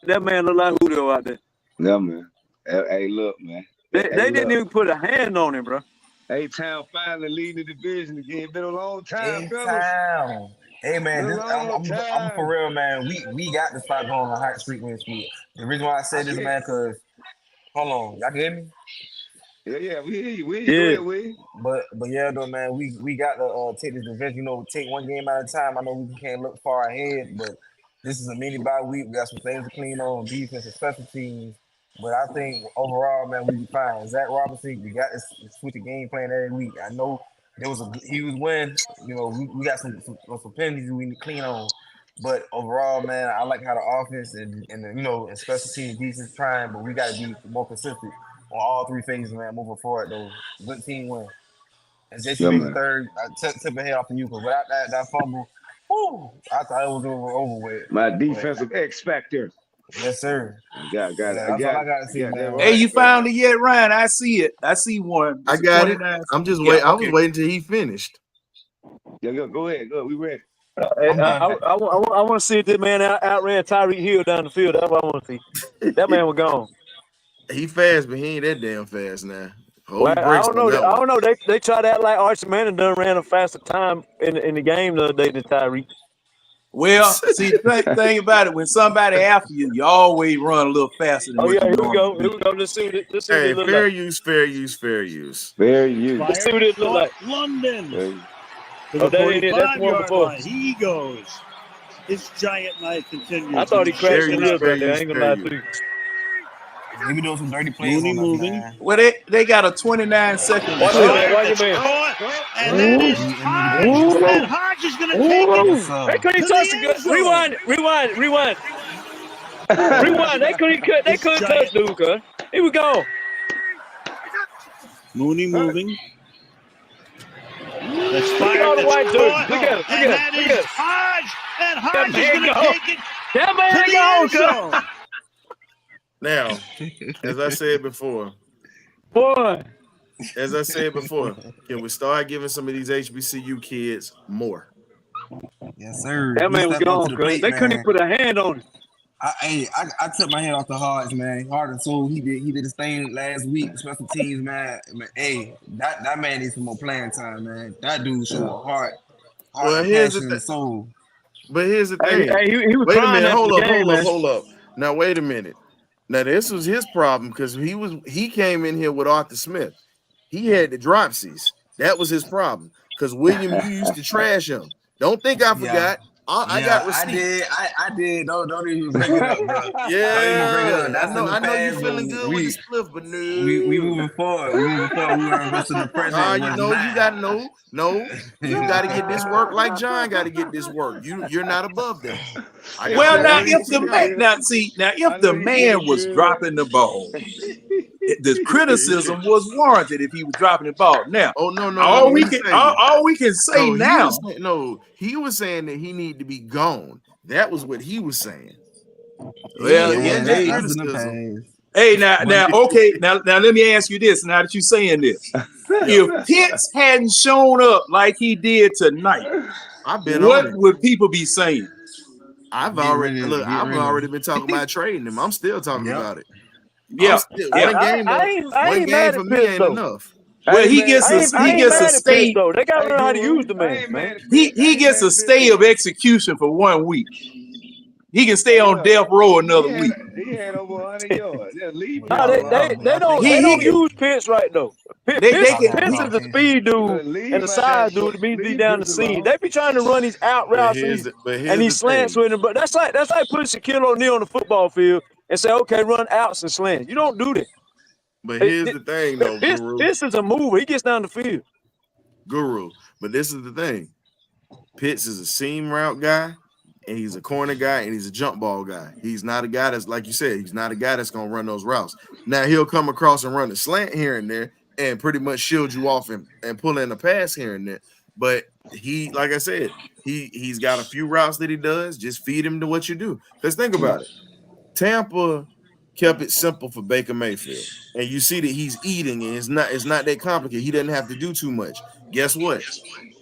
That man looked like Julio out there. Yeah, man. Hey, look, man. They didn't even put a hand on him, bro. A-Town finally leading the division again. Been a long time, fellas. Hey man, I'm for real, man. We got to start going on hot streak win streak. The reason why I said this, man, because hold on, y'all can hear me? Yeah, we hear you. We hear you. But yeah, though, man, we got to take this division. Take one game at a time. I know we can't look far ahead, but this is a mini bye week. We got some things to clean on defense and special teams. But I think overall, man, we be fine. Zach Robinson, we got to switch the game plan every week. I know. He was winning. We got some penalties we need to clean on. But overall, man, I like how the offense and special team defense trying, but we got to be more consistent on all 3 phases, man, moving forward, though. Good team win. And JC third, I took my head off of you, because without that fumble, I thought it was over with. My defensive X factor. Yes, sir. Got it. Yeah, that's all I got to see, got that man. Hey, right. you found it yet, Ryan? I see it. I see one. I It's a got it. 29. I'm just Yeah, waiting. I okay. was waiting till he finished. Yeah, go ahead. Go. We ready. I want to see if this man outran Tyreek Hill down the field. That's what I want to see. That man was gone. He fast, but he ain't that damn fast now. Well, Hold your I brakes don't on know. that I one. don't know. They tried to act like Archie Manning done ran a faster time in the game the other day than Tyreek. Well, see, the thing about it, when somebody after you, you always run a little faster than Oh what yeah, you here we normally go. do. Here we go. Let's see what it Hey, look fair like. use, fair use, fair use. Very you. Let's see what it look like. London Very- to Oh, the that ain't it. That's the one 45-yard before. line. He goes. His giant night continues. I thought he He's cracked Fair the shaken use, up. ribs fair right there. I use, ain't gonna fair lie use. to you. He be doing some dirty plays Mooney on us, moving. man. Well, they got a 29-second Watch clip. your man. Watch your man. And that is Hodge. And Hodge is going to take it Yes, sir. They couldn't to touch the the end gut. zone. Rewind. They couldn't His touch giant- dude, cuz. Here we go. Mooney moving. That's Look at fired. all the That's white caught. jerseys. Look at it. And that is Hodge. And Hodge is man going to go. take it That to man the gone, end cuz. zone. Now, as I said before, Boy. can we start giving some of these HBCU kids more? Yes, sir. That He man was stepped up gone, to the cuz. plate, They couldn't man. even put a hand on him. I took my hand off the Hodge, man. Heart and soul. He did his thing last week. Special teams, man. Hey, that man needs some more playing time, man. That dude showed a heart, Well, passion, and soul. But here's the Hey, thing. he was Wait a crying minute. after the game, man. Hold up. Now wait a minute. Now this was his problem because he came in here with Arthur Smith. He had the dropsies. That was his problem. Because William, you used to trash him. Don't think I forgot. I got receipts. I did. Don't even bring it up, bro. Yeah, Don't even bring it up. That's I know you past, feeling bro. good with the spliff, but no. We moving forward. We were investing in the present. Nah, you gotta know. No, you gotta get this work like John gotta get this work. You're not above that. Well, now if the man was dropping the ball, the criticism was warranted if he was dropping the ball. Now, all we can say now. He was saying that he needed to be gone. That was what he was saying. Well, hey, now, okay, now let me ask you this. Now that you're saying this, if Pitts hadn't shown up like he did tonight, what would people be saying? I've already been talking about trading him. I'm still talking about it. Yeah, one game for me ain't enough. Well, he gets a stay. Though. They gotta learn how to use the man. He gets a stay of execution for 1 week. He can stay on death row another week. He had over 100 yards. They don't use Pitts right though. Pitts is the speed dude and the size dude that means be down the seam. They be trying to run these out routes and these slants with him, but that's like putting Shaquille O'Neal on the football field and say, okay, run outs and slants. You don't do that. But here's the thing, though, Guru. Pitts is a mover. He gets down the field. Guru. But this is the thing. Pitts is a seam route guy, and he's a corner guy, and he's a jump ball guy. He's not a guy that's, like you said, he's not a guy that's going to run those routes. Now, he'll come across and run a slant here and there and pretty much shield you off and pull in a pass here and there. But he, like I said, he's got a few routes that he does. Just feed him to what you do. Because think about it. Tampa kept it simple for Baker Mayfield. And you see that he's eating, and it's not that complicated. He doesn't have to do too much. Guess what?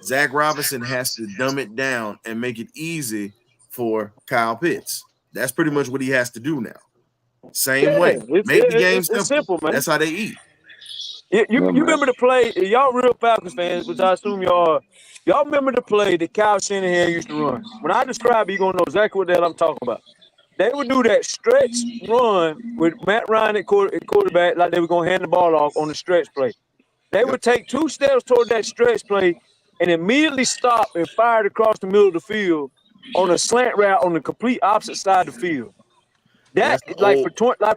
Zach Robinson has to dumb it down and make it easy for Kyle Pitts. That's pretty much what he has to do now. Same way. Make the game simple, man. That's how they eat. You remember the play, y'all real Falcons fans, which I assume y'all remember the play that Kyle Shanahan used to run. When I describe it, you're going to know exactly what the hell I'm talking about. They would do that stretch run with Matt Ryan at quarterback, like they were going to hand the ball off on the stretch play. They would take 2 steps toward that stretch play and immediately stop and fire it across the middle of the field on a slant route on the complete opposite side of the field. That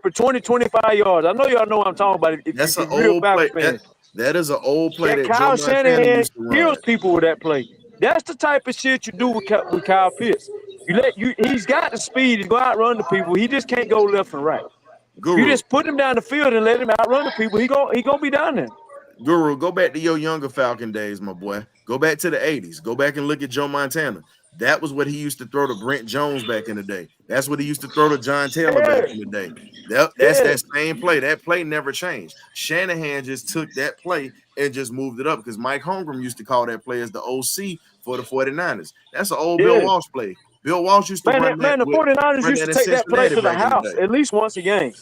for 20, 25 yards. I know y'all know what I'm talking about. That's an old play. That is an old play that Kyle Joe Montana Shanahan used to run. kills people with that play. That's the type of shit you do with Kyle Pitts. He's got the speed to go outrun the people. He just can't go left and right. Guru. You just put him down the field and let him outrun the people. He gonna be down there. Guru, go back to your younger Falcon days, my boy. Go back to the 80s. Go back and look at Joe Montana. That was what he used to throw to Brent Jones back in the day. That's what he used to throw to John Taylor back in the day. That's that same play. That play never changed. Shanahan just took that play and just moved it up because Mike Holmgren used to call that play as the OC for the 49ers. That's an old Bill Walsh play. Bill Walsh used to run that. The 49ers used to take that play to the house at least once a game.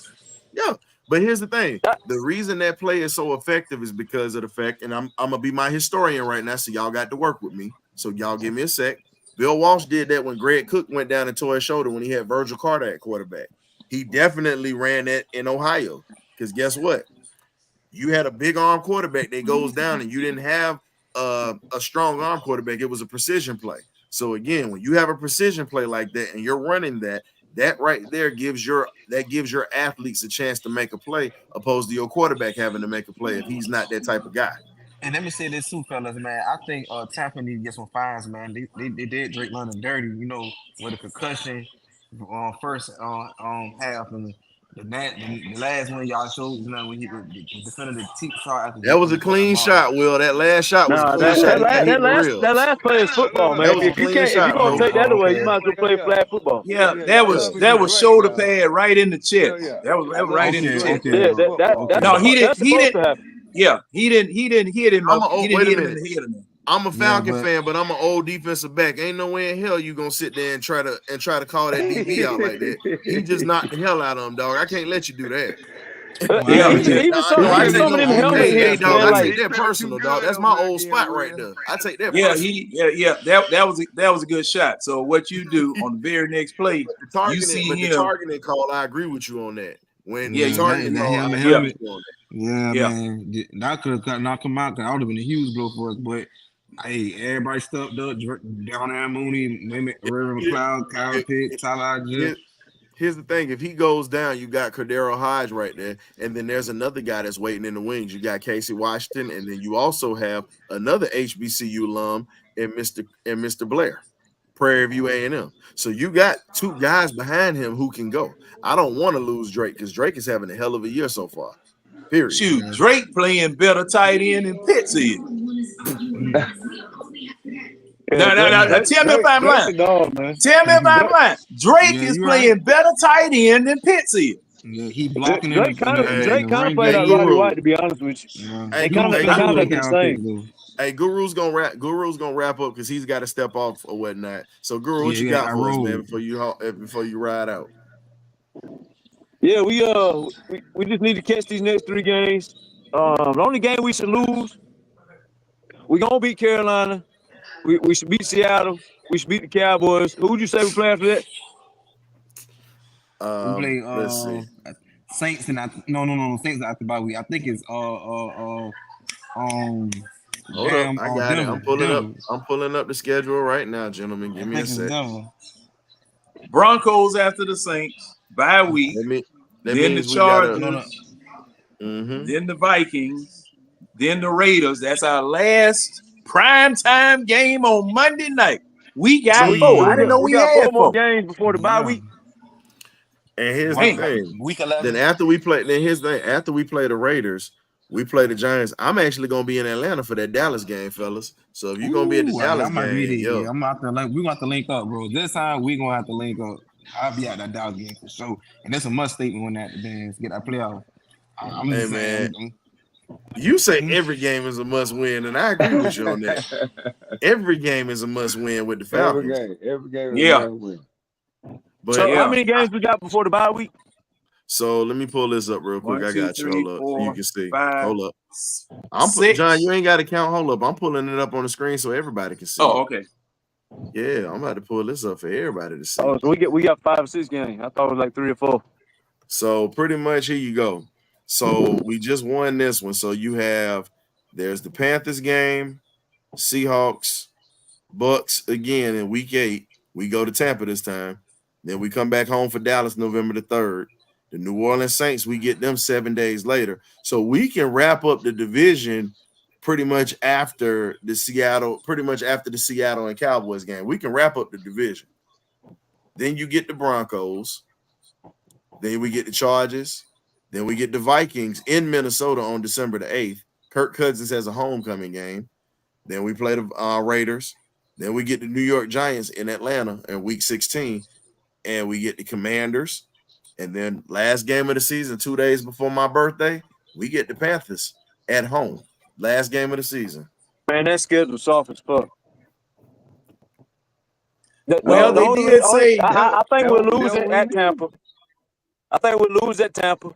Yeah, but here's the thing. The reason that play is so effective is because of the fact, and I'm going to be my historian right now, so y'all got to work with me. So y'all give me a sec. Bill Walsh did that when Greg Cook went down and tore his shoulder when he had Virgil Carter at quarterback. He definitely ran that in Ohio because guess what? You had a big arm quarterback that goes down and you didn't have a strong arm quarterback. It was a precision play. So again, when you have a precision play like that and you're running that right there gives your athletes a chance to make a play opposed to your quarterback having to make a play if he's not that type of guy. And let me say this too, fellas, man. I think Tampa need to get some fines, man. They did Drake London dirty, you know, with a concussion first half, and the last one y'all showed, you know, when he defended the team shot. That was a clean shot, Will. That last shot was a clean shot. That last play is football, man. If you're gonna take that away, you might as well play flat football. Yeah, that was shoulder pad right in the chest. That was right in the chest. No, he didn't. Yeah, he didn't hit him. I'm a Falcon fan, but I'm an old defensive back. Ain't no way in hell you gonna sit there and try to call that DB out like that. He just knocked the hell out of him, dog. I can't let you do that. I take that personal, dog. That's my old spot right there. I take that. That was a good shot. So what you do on the very next play, you see him. The targeting call, I agree with you on that. When man, that could have knocked him out. That would have been a huge blow for us. But hey, everybody stepped up. Down there, Mooney, River McLeod, Kyle Pitt, Tyler. Here's the thing: if he goes down, you got Cordero Hodge right there, and then there's another guy that's waiting in the wings. You got Casey Washington, and then you also have another HBCU alum and Mr. Blair, Prairie View A&M. So you got two guys behind him who can go. I don't want to lose Drake because Drake is having a hell of a year so far. Period. Shoot, Drake playing better tight end than Pitts is. No. Tell me if I'm lying. Tell me if I'm lying. Drake is playing better tight end than Pitts is. Yeah, he blocking Drake kind of played out Roddy White, to be honest with you. Yeah. They kind of like the same. Hey, Guru's gonna wrap up because he's got to step off or whatnot. So, Guru, what you got for us, man, before you ride out? Yeah, we just need to catch these next 3 games. The only game we should lose, we gonna beat Carolina. We should beat Seattle. We should beat the Cowboys. Who would you say we play after that? We play let's see. Saints and Saints after bye week. I think it's Hold up, I got Denver, it. I'm pulling up the schedule right now, gentlemen. Give me a second. Broncos after the Saints, bye week. Then the Chargers, then the Vikings, then the Raiders. That's our last primetime game on Monday night. We got 4. I didn't know we had 4 more games before the bye week. And here's the thing. Week 11. Then after we play the Raiders, we play the Giants. I'm actually gonna be in Atlanta for that Dallas game, fellas. So if you're gonna be at the Dallas game, I'm out there. We're gonna have to link up, bro. This time we're gonna have to link up. I'll be at that Dallas game for sure. And that's a must statement when that then get that playoff. I'm just saying, man. You say every game is a must win, and I agree with you on that. Every game is a must win with the Falcons. Every game is a must win. But so how many games we got before the bye week? So let me pull this up real quick. 1, 2, I got you. 3, Hold up. 4, You can see. 5, Hold up. 6. John, you ain't got to count. Hold up. I'm pulling it up on the screen so everybody can see. Oh, okay. Yeah, I'm about to pull this up for everybody to see. Oh, so we got 5 or 6 games. I thought it was like 3 or 4. So pretty much here you go. So we just won this one. So there's the Panthers game, Seahawks, Bucks again in week 8. We go to Tampa this time. Then we come back home for Dallas November the 3rd. The New Orleans Saints, we get them 7 days later. So we can wrap up the division pretty much after the Seattle and Cowboys game. We can wrap up the division. Then you get the Broncos. Then we get the Chargers. Then we get the Vikings in Minnesota on December the 8th. Kirk Cousins has a homecoming game. Then we play the Raiders. Then we get the New York Giants in Atlanta in week 16, and we get the Commanders. And then last game of the season, 2 days before my birthday, we get the Panthers at home. Last game of the season. Man, that schedule's soft as fuck. Well, they did say I think we'll lose at Tampa. I think we'll lose at Tampa.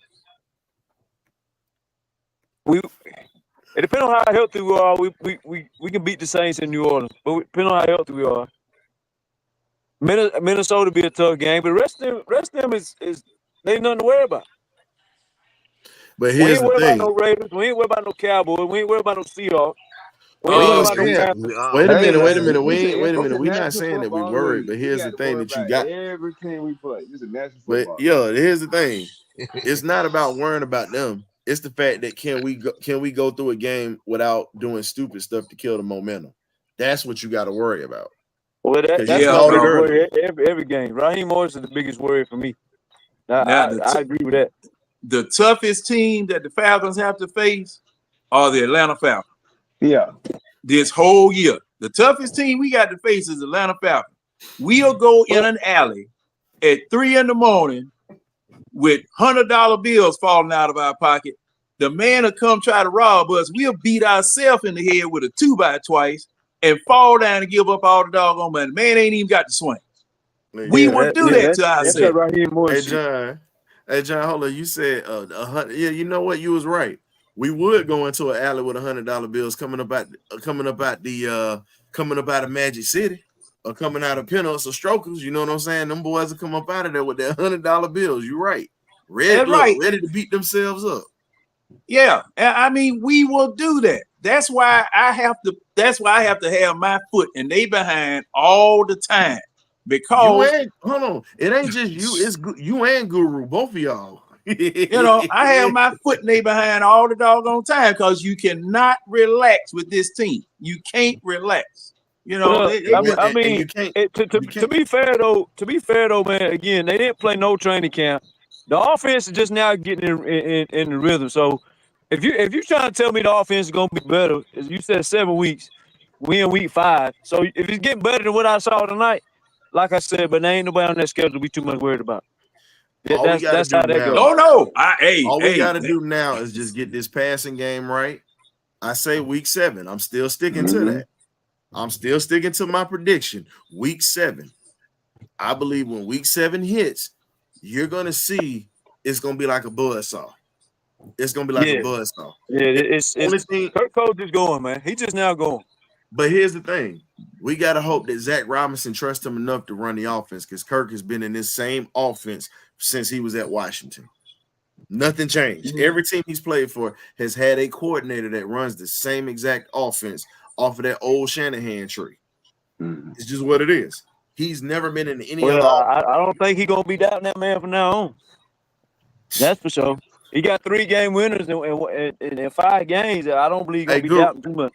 It depends on how healthy we are. We can beat the Saints in New Orleans, but depending on how healthy we are. Minnesota be a tough game, but the rest of them is they ain't nothing to worry about. But here's the thing: we ain't worried about no Raiders, we ain't worried about no Cowboys, we ain't worried about no Seahawks. Wait a minute. We're not saying that we worried, but here's the thing that you got. Every team we play, this is national football. But here's the thing: it's not about worrying about them. It's the fact that can we go through a game without doing stupid stuff to kill the momentum? That's what you got to worry about. Well, that's worry every game. Raheem Morris is the biggest worry for me. I agree with that. The toughest team that the Falcons have to face are the Atlanta Falcons. Yeah. This whole year. The toughest team we got to face is Atlanta Falcons. We'll go in an alley at 3 a.m. with $100 bills falling out of our pocket. The man will come try to rob us. We'll beat ourselves in the head with a 2x and fall down and give up all the doggone money. Man ain't even got the swing. We would do that to ourselves. Right here, Hey John, hold on. You said 100. Yeah, you know what? You was right. We would go into an alley with $100 bills coming up out of Magic City or coming out of Peanuts or Strokers. You know what I'm saying? Them boys will come up out of there with their $100 bills. You're right. Ready to beat themselves up. Yeah, I mean, we will do that. That's why I have to have my foot in they behind all the time. Because hold on, it ain't just you, it's you and Guru, both of y'all. I have my foot in they behind all the doggone time because you cannot relax with this team. You can't relax. To be fair though, man. Again, they didn't play no training camp. The offense is just now getting in the rhythm. So if you're trying to tell me the offense is gonna be better, as you said, 7 weeks, we in week 5. So if it's getting better than what I saw tonight, like I said, but there ain't nobody on that schedule to be too much worried about. That's how that goes. No. All we got to do now is just get this passing game right. I say week 7. I'm still sticking to that. I'm still sticking to my prediction. Week 7. I believe when week 7 hits, you're going to see it's going to be like a buzzsaw. It's going to be like a buzzsaw. Yeah, Kirk Cousins is going, man. He's just now going. But here's the thing. We got to hope that Zach Robinson trusts him enough to run the offense because Kirk has been in this same offense since he was at Washington. Nothing changed. Every team he's played for has had a coordinator that runs the same exact offense off of that old Shanahan tree. It's just what it is. He's never been in any other offense. I don't think he's going to be doubting that man from now on. That's for sure. He got 3 game winners in 5 games. I don't believe he's going to be doubting too much.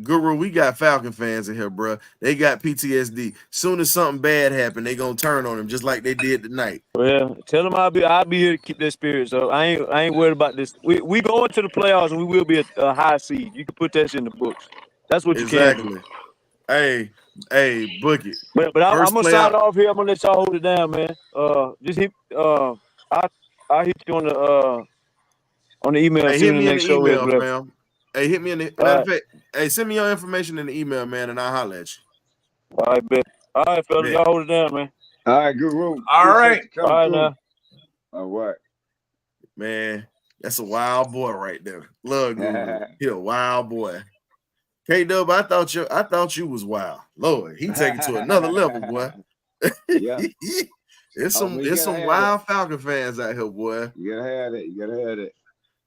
Guru, we got Falcon fans in here, bro. They got PTSD. Soon as something bad happened, they gonna turn on him just like they did tonight. Well, tell them I'll be here to keep that spirit. So I ain't worried about this. We go into the playoffs and we will be a high seed. You can put that in the books. That's what you can do. Hey, book it. But I'm gonna sign off here. I'm gonna let y'all hold it down, man. Just hit. I'll hit you on the email. Hey, hit me in the email, fam. Hey, hit me in the matter of fact. Hey, send me your information in the email, man, and I'll holler at you. All right, bet. All right, fellas, y'all hold it down, man. All right, Guru. All right. All right, now. All right. Man, that's a wild boy right there. Love Guru. He a wild boy. K-Dub, I thought you was wild. Lord, he take it to another level, boy. Yeah. There's some wild Falcon fans out here, boy. You gotta have that.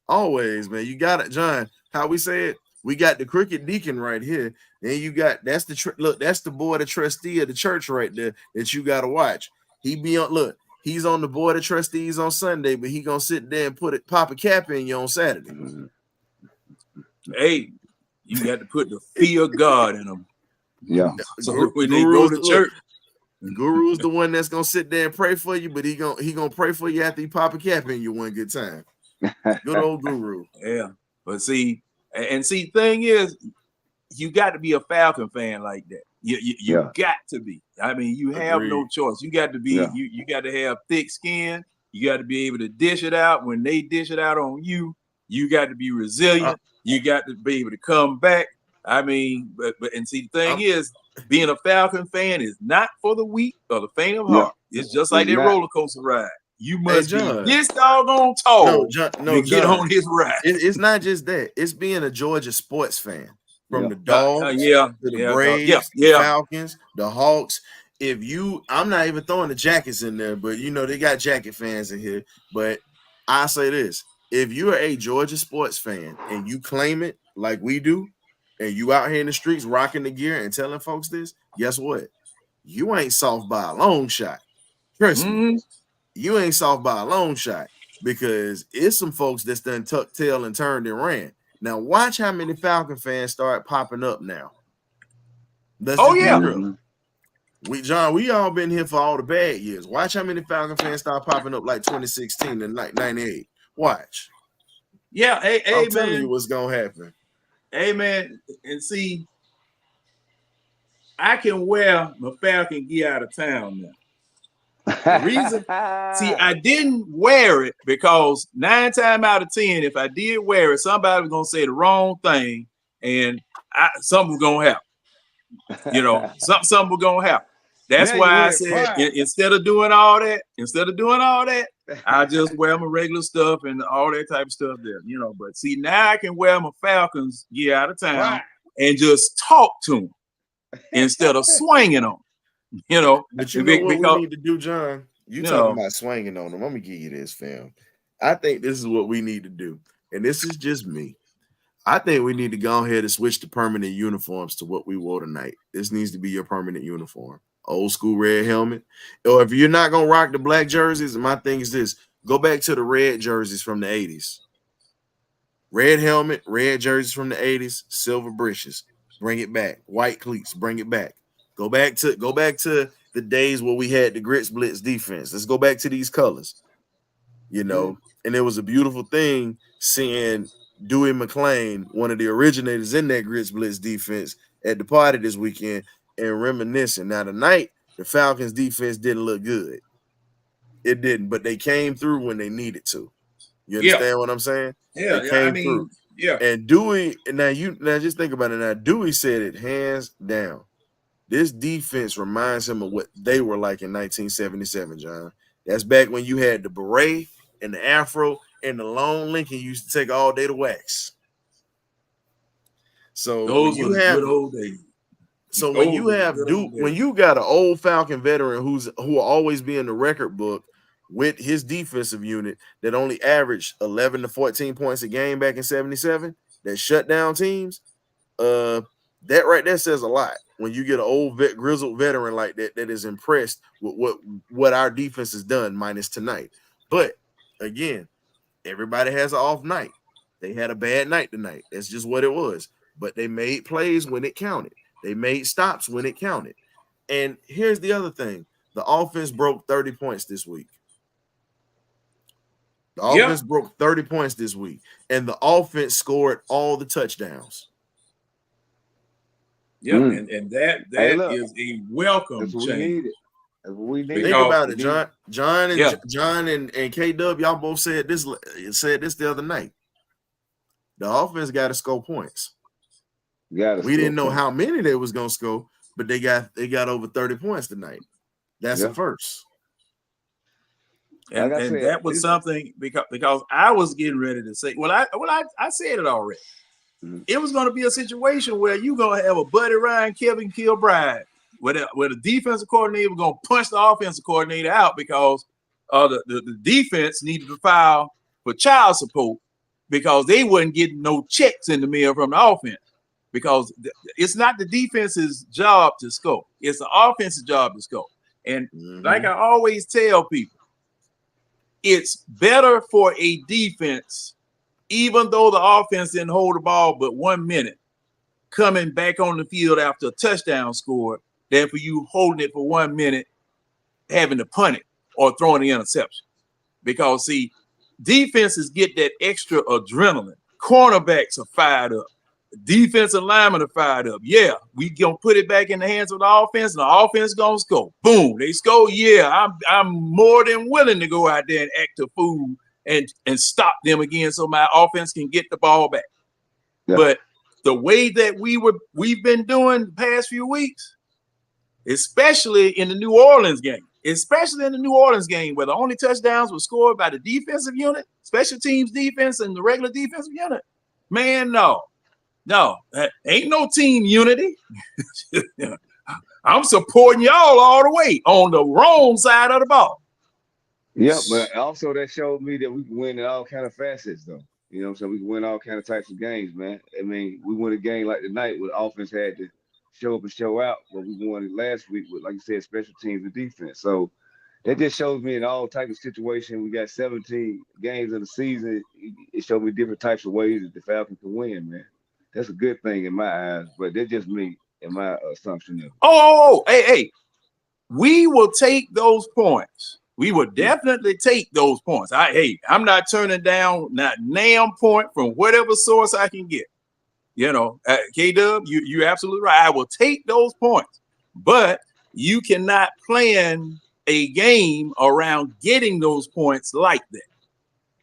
Always, man. You got it, John. How we say it? We got the crooked deacon right here. Then you got that's the board of trustee of the church right there that you got to watch. He's on the board of trustees on Sunday, but he gonna sit there and pop a cap in you on Saturday. Hey, you got to put the fear of God in them. Yeah. So when they go to church, Guru's the one that's gonna sit there and pray for you, but he gonna pray for you after he pop a cap in you one good time. Good old Guru. Yeah, but thing is, you got to be a Falcon fan like that. You got to be. I mean, you have no choice. You got to be. You got to have thick skin. You got to be able to dish it out when they dish it out on you. You got to be resilient. You got to be able to come back. I mean, but and see, the thing is, being a Falcon fan is not for the weak or the faint of heart. It's just like that roller coaster ride. You must be this doggone tall to get on this ride. It's not just that. It's being a Georgia sports fan. From the Dogs to the Braves, the Falcons, the Hawks. I'm not even throwing the Jackets in there, but they got Jacket fans in here. But I say this: if you are a Georgia sports fan and you claim it like we do, and you out here in the streets rocking the gear and telling folks this, guess what? You ain't soft by a long shot. Trust me, you ain't soft by a long shot, because it's some folks that's done tucked tail and turned and ran. Now watch how many Falcon fans start popping up now. We all been here for all the bad years. Watch how many Falcon fans start popping up like 2016 and like 98. Watch. Yeah, I'm telling you what's gonna happen. Hey man, and see, I can wear my Falcon gear out of town now. The reason, I didn't wear it because 9 times out of 10, if I did wear it, somebody was gonna say the wrong thing, and something was gonna happen. Something was gonna happen. That's why I said instead of doing all that, I just wear my regular stuff and all that type of stuff there. But see, now I can wear my Falcons gear out of town and just talk to them instead of swinging on them. But what we need to do, John? You talking about swinging on them? Let me give you this, fam. I think this is what we need to do, and this is just me. I think we need to go ahead and switch to permanent uniforms to what we wore tonight. This needs to be your permanent uniform. Old school red helmet. Or if you're not gonna rock the black jerseys, my thing is this: go back to the red jerseys from the 80s. Red helmet, red jerseys from the 80s, silver breeches. Bring it back. White cleats, bring it back. Go back to the days where we had the grits blitz defense. Let's go back to these colors. And it was a beautiful thing seeing Dewey McClain, one of the originators in that grits blitz defense, at the party this weekend and reminiscing. Now tonight, the Falcons defense didn't look good. It didn't, but they came through when they needed to. You understand what I'm saying? Yeah, they came through. Yeah. And Dewey, now just think about it. Now Dewey said it hands down. This defense reminds him of what they were like in 1977, John. That's back when you had the beret and the afro and the long Lincoln you used to take all day to wax. So those were good old days. So when you got an old Falcon veteran who will always be in the record book with his defensive unit that only averaged 11 to 14 points a game back in 77, that shut down teams, that right there says a lot. When you get an old grizzled veteran like that is impressed with what our defense has done, minus tonight. But again, everybody has an off night. They had a bad night tonight. That's just what it was. But they made plays when it counted. They made stops when it counted. And here's the other thing. The offense broke 30 points this week. The offense broke 30 points this week. And the offense scored all the touchdowns. Yeah, and that is a welcome change. We need Think about it, John and K-Dub, y'all both said this the other night. The offense got to score points. We didn't know how many they was gonna score, but they got over 30 points tonight. That's the first. And that was something because I was getting ready to say, I said it already. It was going to be a situation where you're going to have a Buddy Ryan, Kevin Kilbride, where the defensive coordinator was going to punch the offensive coordinator out because the defense needed to file for child support because they wasn't getting no checks in the mail from the offense. Because it's not the defense's job to score. It's the offense's job to score. And like I always tell people, it's better for a defense, even though the offense didn't hold the ball but 1 minute, coming back on the field after a touchdown scored, than for you holding it for 1 minute, having to punt it or throwing the interception. Because, see, defenses get that extra adrenaline. Cornerbacks are fired up. defensive linemen are fired up. Yeah, we gonna put it back in the hands of the offense, and the offense gonna score. Boom, they score. Yeah, I'm more than willing to go out there and act a fool and stop them again, so my offense can get the ball back. Yeah. But the way that we've been doing the past few weeks, especially in the New Orleans game, where the only touchdowns were scored by the defensive unit, special teams defense, and the regular defensive unit. Man, no, ain't no team unity. I'm supporting y'all all the way on the wrong side of the ball. Yeah, but also that showed me that we can win in all kind of facets, though. You know what I'm saying? We can win all kind of types of games, man. I mean, we won a game like tonight where the offense had to show up and show out, but we won it last week with, like you said, special teams and defense. So that just shows me in all types of situations. We got 17 games in the season. It showed me different types of ways that the Falcons can win, man. That's a good thing in my eyes, but that's just me and my assumption of it. Hey, we will take those points. We will definitely take those points. I'm not turning down not damn point from whatever source I can get. You know, K-Dub, you're absolutely right. I will take those points, but you cannot plan a game around getting those points like that.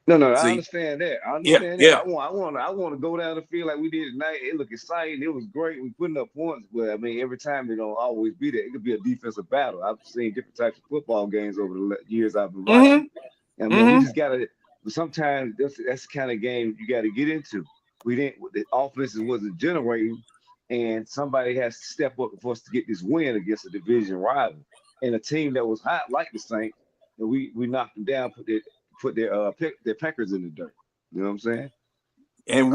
No, I understand that. Yeah. I want to go down the field like we did tonight. It looked exciting. It was great. We putting up points, but I mean, every time it don't always be there. It could be a defensive battle. I've seen different types of football games over the years I've been watching. I mean, we just gotta. Sometimes that's the kind of game you got to get into. The offenses wasn't generating, and somebody has to step up for us to get this win against a division rival and a team that was hot like the Saints, and we knocked them down, put their peckers in the dirt. You know what I'm saying? And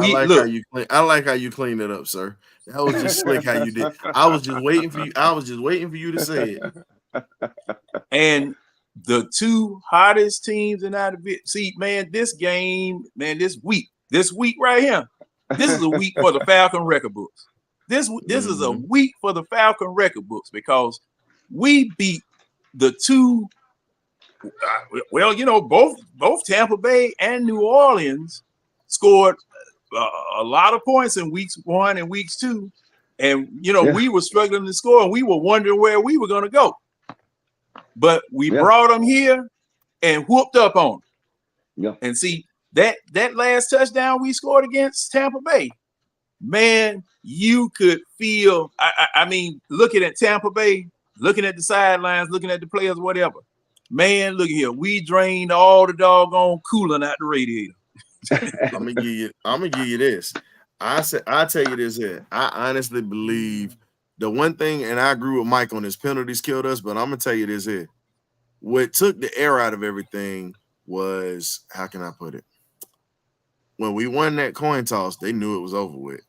I like how you cleaned it up, sir. That was just slick how you did. I was just waiting for you to say it. And the two hottest teams in our division. See, man, this week right here, this is a week for the Falcon record books. This is a week for the Falcon record books because we beat the two. Well, you know, both Tampa Bay and New Orleans scored a lot of points in weeks 1 and weeks 2, and you know we were struggling to score, and we were wondering where we were going to go. But we brought them here and whooped up on them. Yeah. And see that last touchdown we scored against Tampa Bay, man, you could feel. I mean, looking at Tampa Bay, looking at the sidelines, looking at the players, whatever. Man, look here. We drained all the doggone coolant out the radiator. I'm gonna give you this. I tell you this here. I honestly believe the one thing, and I agree with Mike on this, penalties killed us, but I'm gonna tell you this here. What took the air out of everything was, how can I put it? When we won that coin toss, they knew it was over with.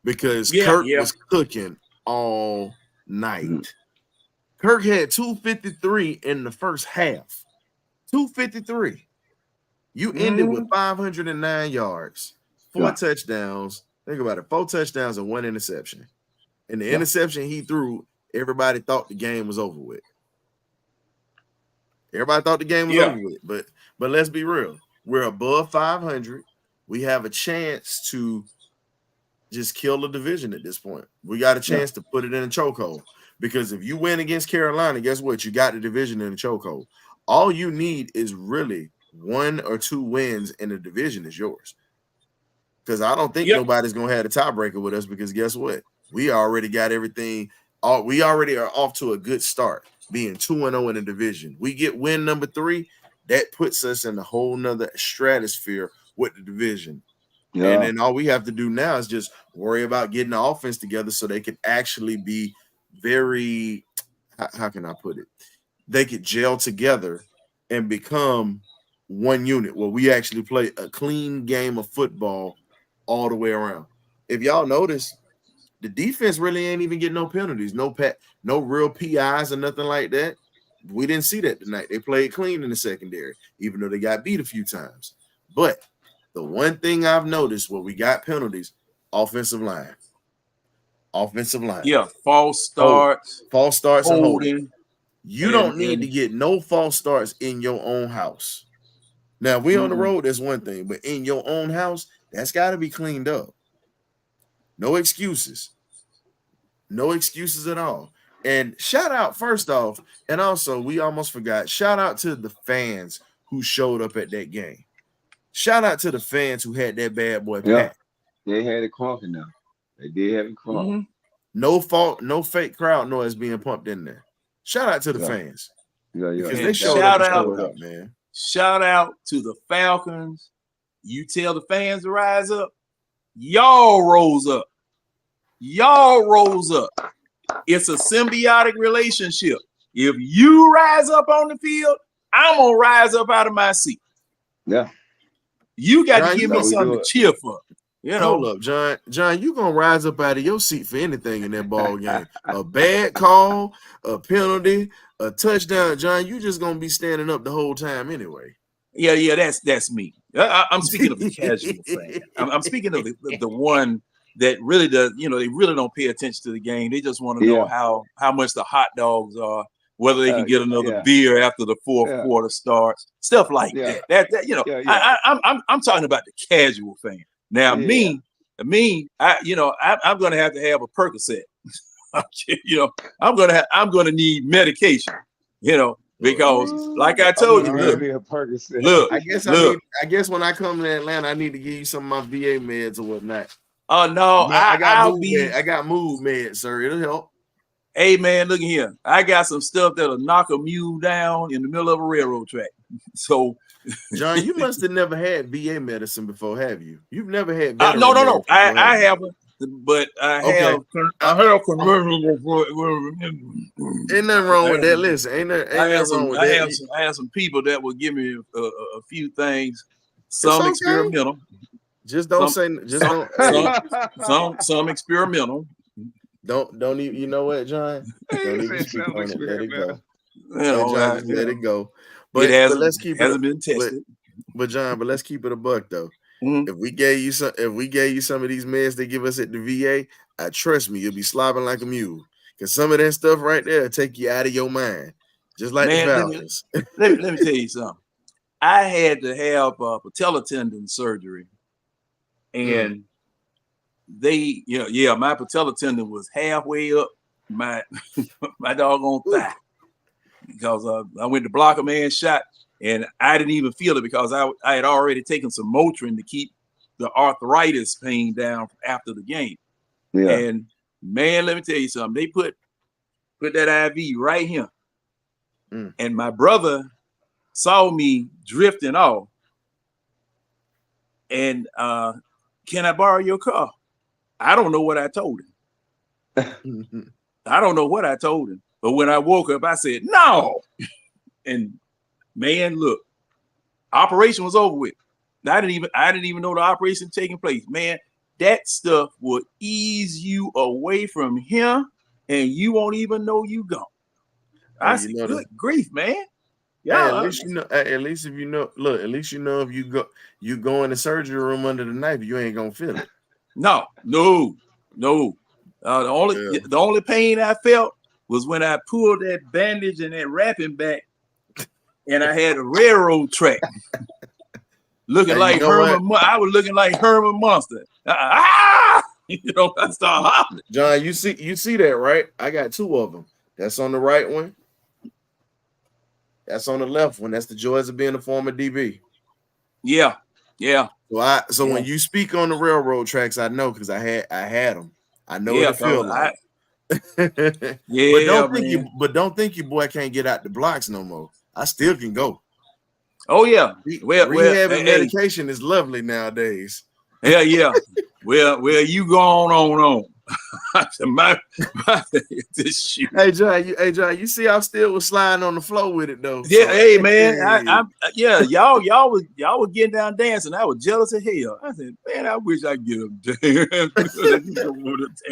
Because Kirk was cooking all night. Kirk had 253 in the first half. 253. You ended with 509 yards, 4 touchdowns. Think about it, 4 touchdowns and 1 interception. And the interception he threw, everybody thought the game was over with. But let's be real. We're above 500. We have a chance to just kill the division at this point. We got a chance to put it in a chokehold. Because if you win against Carolina, guess what? You got the division in a chokehold. All you need is really 1 or 2 wins, and the division is yours. Because I don't think nobody's going to have a tiebreaker with us, because guess what? We already got everything. We already are off to a good start, being 2-0 in the division. We get win number 3, that puts us in a whole nother stratosphere with the division. Yeah. And then all we have to do now is just worry about getting the offense together so they can actually be very, how can I put it? They could gel together and become one unit where we actually play a clean game of football all the way around. If y'all notice, the defense really ain't even getting no penalties, no real PIs or nothing like that. We didn't see that tonight. They played clean in the secondary, even though they got beat a few times. But the one thing I've noticed where we got penalties, offensive line. Yeah, false starts. And holding. You don't need to get no false starts in your own house. Now, if we on the road, that's one thing. But in your own house, That's got to be cleaned up. No excuses. No excuses at all. And shout out, first off, and also we almost forgot, shout out to the fans who showed up at that game. Shout out to the fans who had that bad boy packed. They had it crunking now. They did have it crunk. No fault, no fake crowd noise being pumped in there. Shout out to the fans. Because they showed up, man. Shout out to the Falcons. You tell the fans to rise up. Y'all rose up. Y'all rose up. It's a symbiotic relationship. If you rise up on the field, I'm gonna rise up out of my seat. Yeah. You got to give me something to cheer for. You know, hold up, John. John, you gonna rise up out of your seat for anything in that ball game? A bad call, a penalty, a touchdown. John, you just gonna be standing up the whole time anyway. Yeah, that's me. I'm speaking of the casual fan. I'm speaking of the one that really does. You know, they really don't pay attention to the game. They just want to know how much the hot dogs are, whether they can get another beer after the fourth quarter starts, stuff like that. That you know, I'm talking about the casual fan. Now, me, I'm gonna have to have a Percocet. You know, I'm gonna need medication. You know, because like I told you, look, I guess when I come to Atlanta, I need to give you some of my VA meds or whatnot. Oh no, I got mood meds, sir. It'll help. Hey man, look here. I got some stuff that'll knock a mule down in the middle of a railroad track. So, John, you must have never had VA medicine before, have you? You've never had. No. I haven't, but I have. I have Ain't nothing wrong with that. Listen, ain't nothing wrong with that. I have some people that will give me a few things. Some experimental. Just don't say. Just don't. Some experimental. Don't even. You know what, John? Don't even speak on it. Let it go. Let it go. But let's keep it. Hasn't been tested. But John, let's keep it a buck though. If we gave you some of these meds they give us at the VA, I trust me, you'll be slobbing like a mule. Because some of that stuff right there will take you out of your mind, just like the Falcons. Let me tell you something. I had to have patella tendon surgery, and they, my patella tendon was halfway up my doggone thigh because I went to block a man's shot. And I didn't even feel it because I had already taken some Motrin to keep the arthritis pain down after the game. Yeah. And man, let me tell you something. They put that IV right here. And my brother saw me drifting off. And can I borrow your car? I don't know what I told him. I don't know what I told him. But when I woke up, I said, no. And man, look, operation was over with. I didn't even know the operation taking place. Man, that stuff will ease you away from him, and you won't even know you gone. I said, good grief, man. Yeah, at least you know. At least if you know. Look, at least you know if you go in the surgery room under the knife, you ain't gonna feel it. No. The only pain I felt was when I pulled that bandage and that wrapping back. And I had a railroad track looking like Herman. I was looking like Herman Monster. I started hopping. John, you see that, right? I got two of them. That's on the right one. That's on the left one. That's the joys of being a former DB. Yeah. So when you speak on the railroad tracks, I know because I had them. I know what it feels like. But don't think your boy can't get out the blocks no more. I still can go. Oh yeah. Rehab and medication is lovely nowadays. Yeah. Well, you go on. This shoot. Hey John, you see I still was sliding on the floor with it though. Yeah, so, hey man, y'all were getting down dancing. I was jealous as hell. I said, man, I wish I could get up there.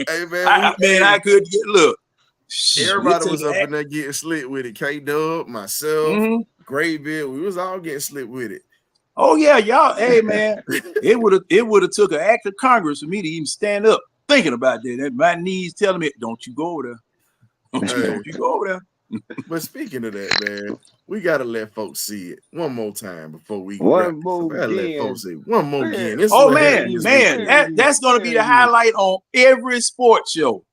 Hey man, I could get everybody was up in there getting slick with it. K-Dub, myself, Graybeard, we was all getting slick with it. Oh yeah, y'all. Hey man, it would have took an act of Congress for me to even stand up thinking about that. And my knees telling me, "Don't you go over there? Don't you go over there." But speaking of that, man, we gotta let folks see it one more time before we One wrap this more up. Let again. folks see it. One more Fair- again. This Oh what man, happened this man, weekend. that's gonna be the highlight on every sports show.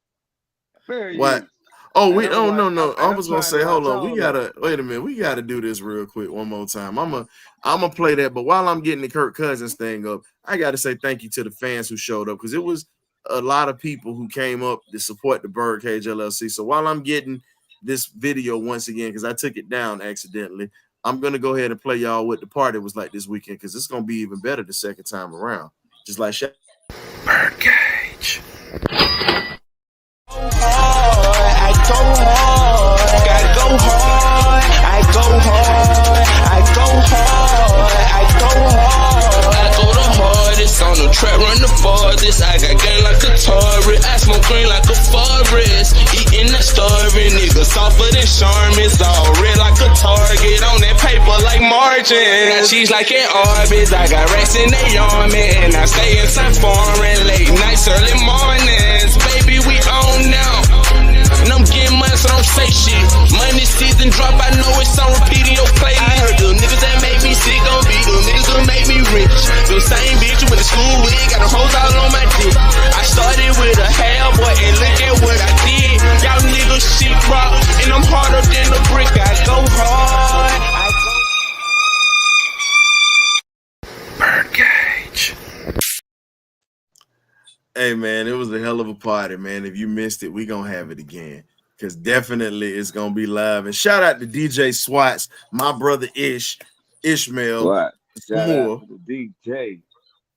Fair What? use. Oh, And we I'm no. watch- I I'm was gonna trying to say, hold watch on. We all of it. gotta wait a minute. We gotta do this real quick one more time. I'm gonna play that. But while I'm getting the Kirk Cousins thing up, I gotta say thank you to the fans who showed up because it was a lot of people who came up to support the Birdcage LLC. So while I'm getting this video once again, because I took it down accidentally, I'm gonna go ahead and play y'all what the party was like this weekend because it's gonna be even better the second time around. Just like Birdcage. I go hard, gotta go hard. I go hard, I go hard, I go hard. I go the hardest on the track, run the farthest. I got game like a Taurus, I smoke green like a forest. Eating that starving nigga, softer than Charmin's, all red like a Target. On that paper like margin. Got cheese like an Arby's, I got racks in they army, and I stay inside foreign late nights, early mornings. Baby, we on now. And I'm getting money, so don't say shit. Money season drop, I know it's on repeat in your playlist. I heard the niggas that make me sick gon' be the niggas that make me rich. The same bitch you went to school with, got them hoes all on my dick. I started with a half boy, and look at what I did. Y'all niggas shit rock, and I'm harder than a brick. I go hard. Birdcage. Hey man, it was a hell of a party, man. If you missed it, we gonna have it again. Cause definitely it's gonna be live. And shout out to DJ Swats, my brother Ishmael. What? Shout more. out to the DJ.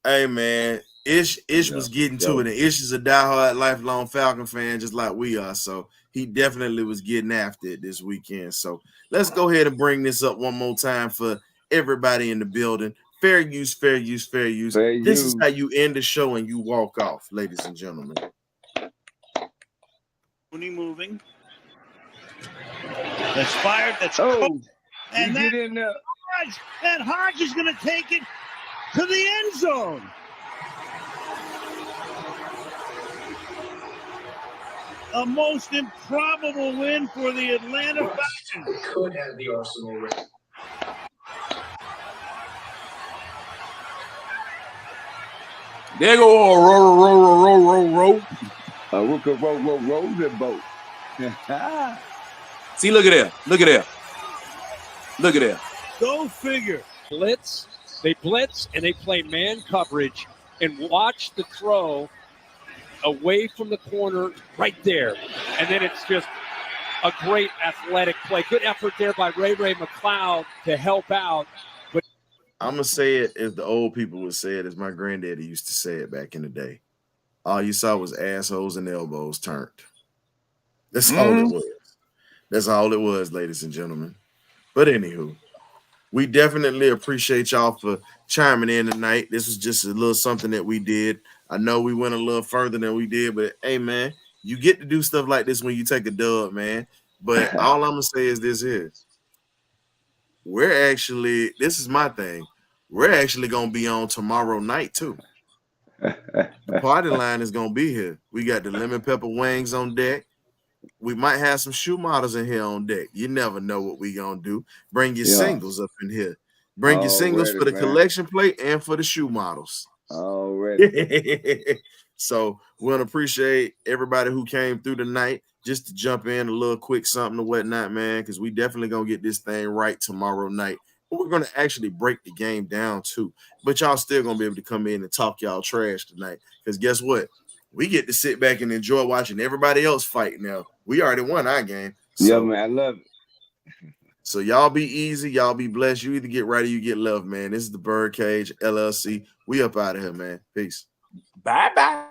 Hey man, Ish was getting to it, and Ish is a diehard lifelong Falcon fan, just like we are. So he definitely was getting after it this weekend. So let's go ahead and bring this up one more time for everybody in the building. Fair use, fair use, fair use. This is how you end the show and you walk off, ladies and gentlemen. Moving. That's fired. That's and that, in there. Hodge, and Hodge is going to take it to the end zone. A most improbable win for the Atlanta Falcons. Could have the Arsenal ring. There go roll. We could roll the boat. See, look at there. Look at there. Look at there. Go figure. Blitz. They blitz and they play man coverage and watch the throw away from the corner right there. And then it's just a great athletic play. Good effort there by Ray McLeod to help out. But I'm going to say it as the old people would say it, as my granddaddy used to say it back in the day. All you saw was assholes and elbows turned. That's all it was. That's all it was, ladies and gentlemen. But anywho, we definitely appreciate y'all for chiming in tonight. This was just a little something that we did. I know we went a little further than we did, but hey, man, you get to do stuff like this when you take a dub, man. But all I'm going to say is this here. This is my thing. We're actually going to be on tomorrow night, too. The party line is going to be here. We got the lemon pepper wings on deck. We might have some shoe models in here on deck. You never know what we going to do. Bring your singles up in here. Bring your singles for the collection plate and for the shoe models. Already. So we want to appreciate everybody who came through tonight. Just to jump in a little quick something or whatnot, man, because we definitely going to get this thing right tomorrow night. We're going to actually break the game down, too. But y'all still going to be able to come in and talk y'all trash tonight. Because guess what? We get to sit back and enjoy watching everybody else fight now. We already won our game. So, yeah, man, I love it. So y'all be easy. Y'all be blessed. You either get right or you get love, man. This is the Birdcage LLC. We up out of here, man. Peace. Bye-bye.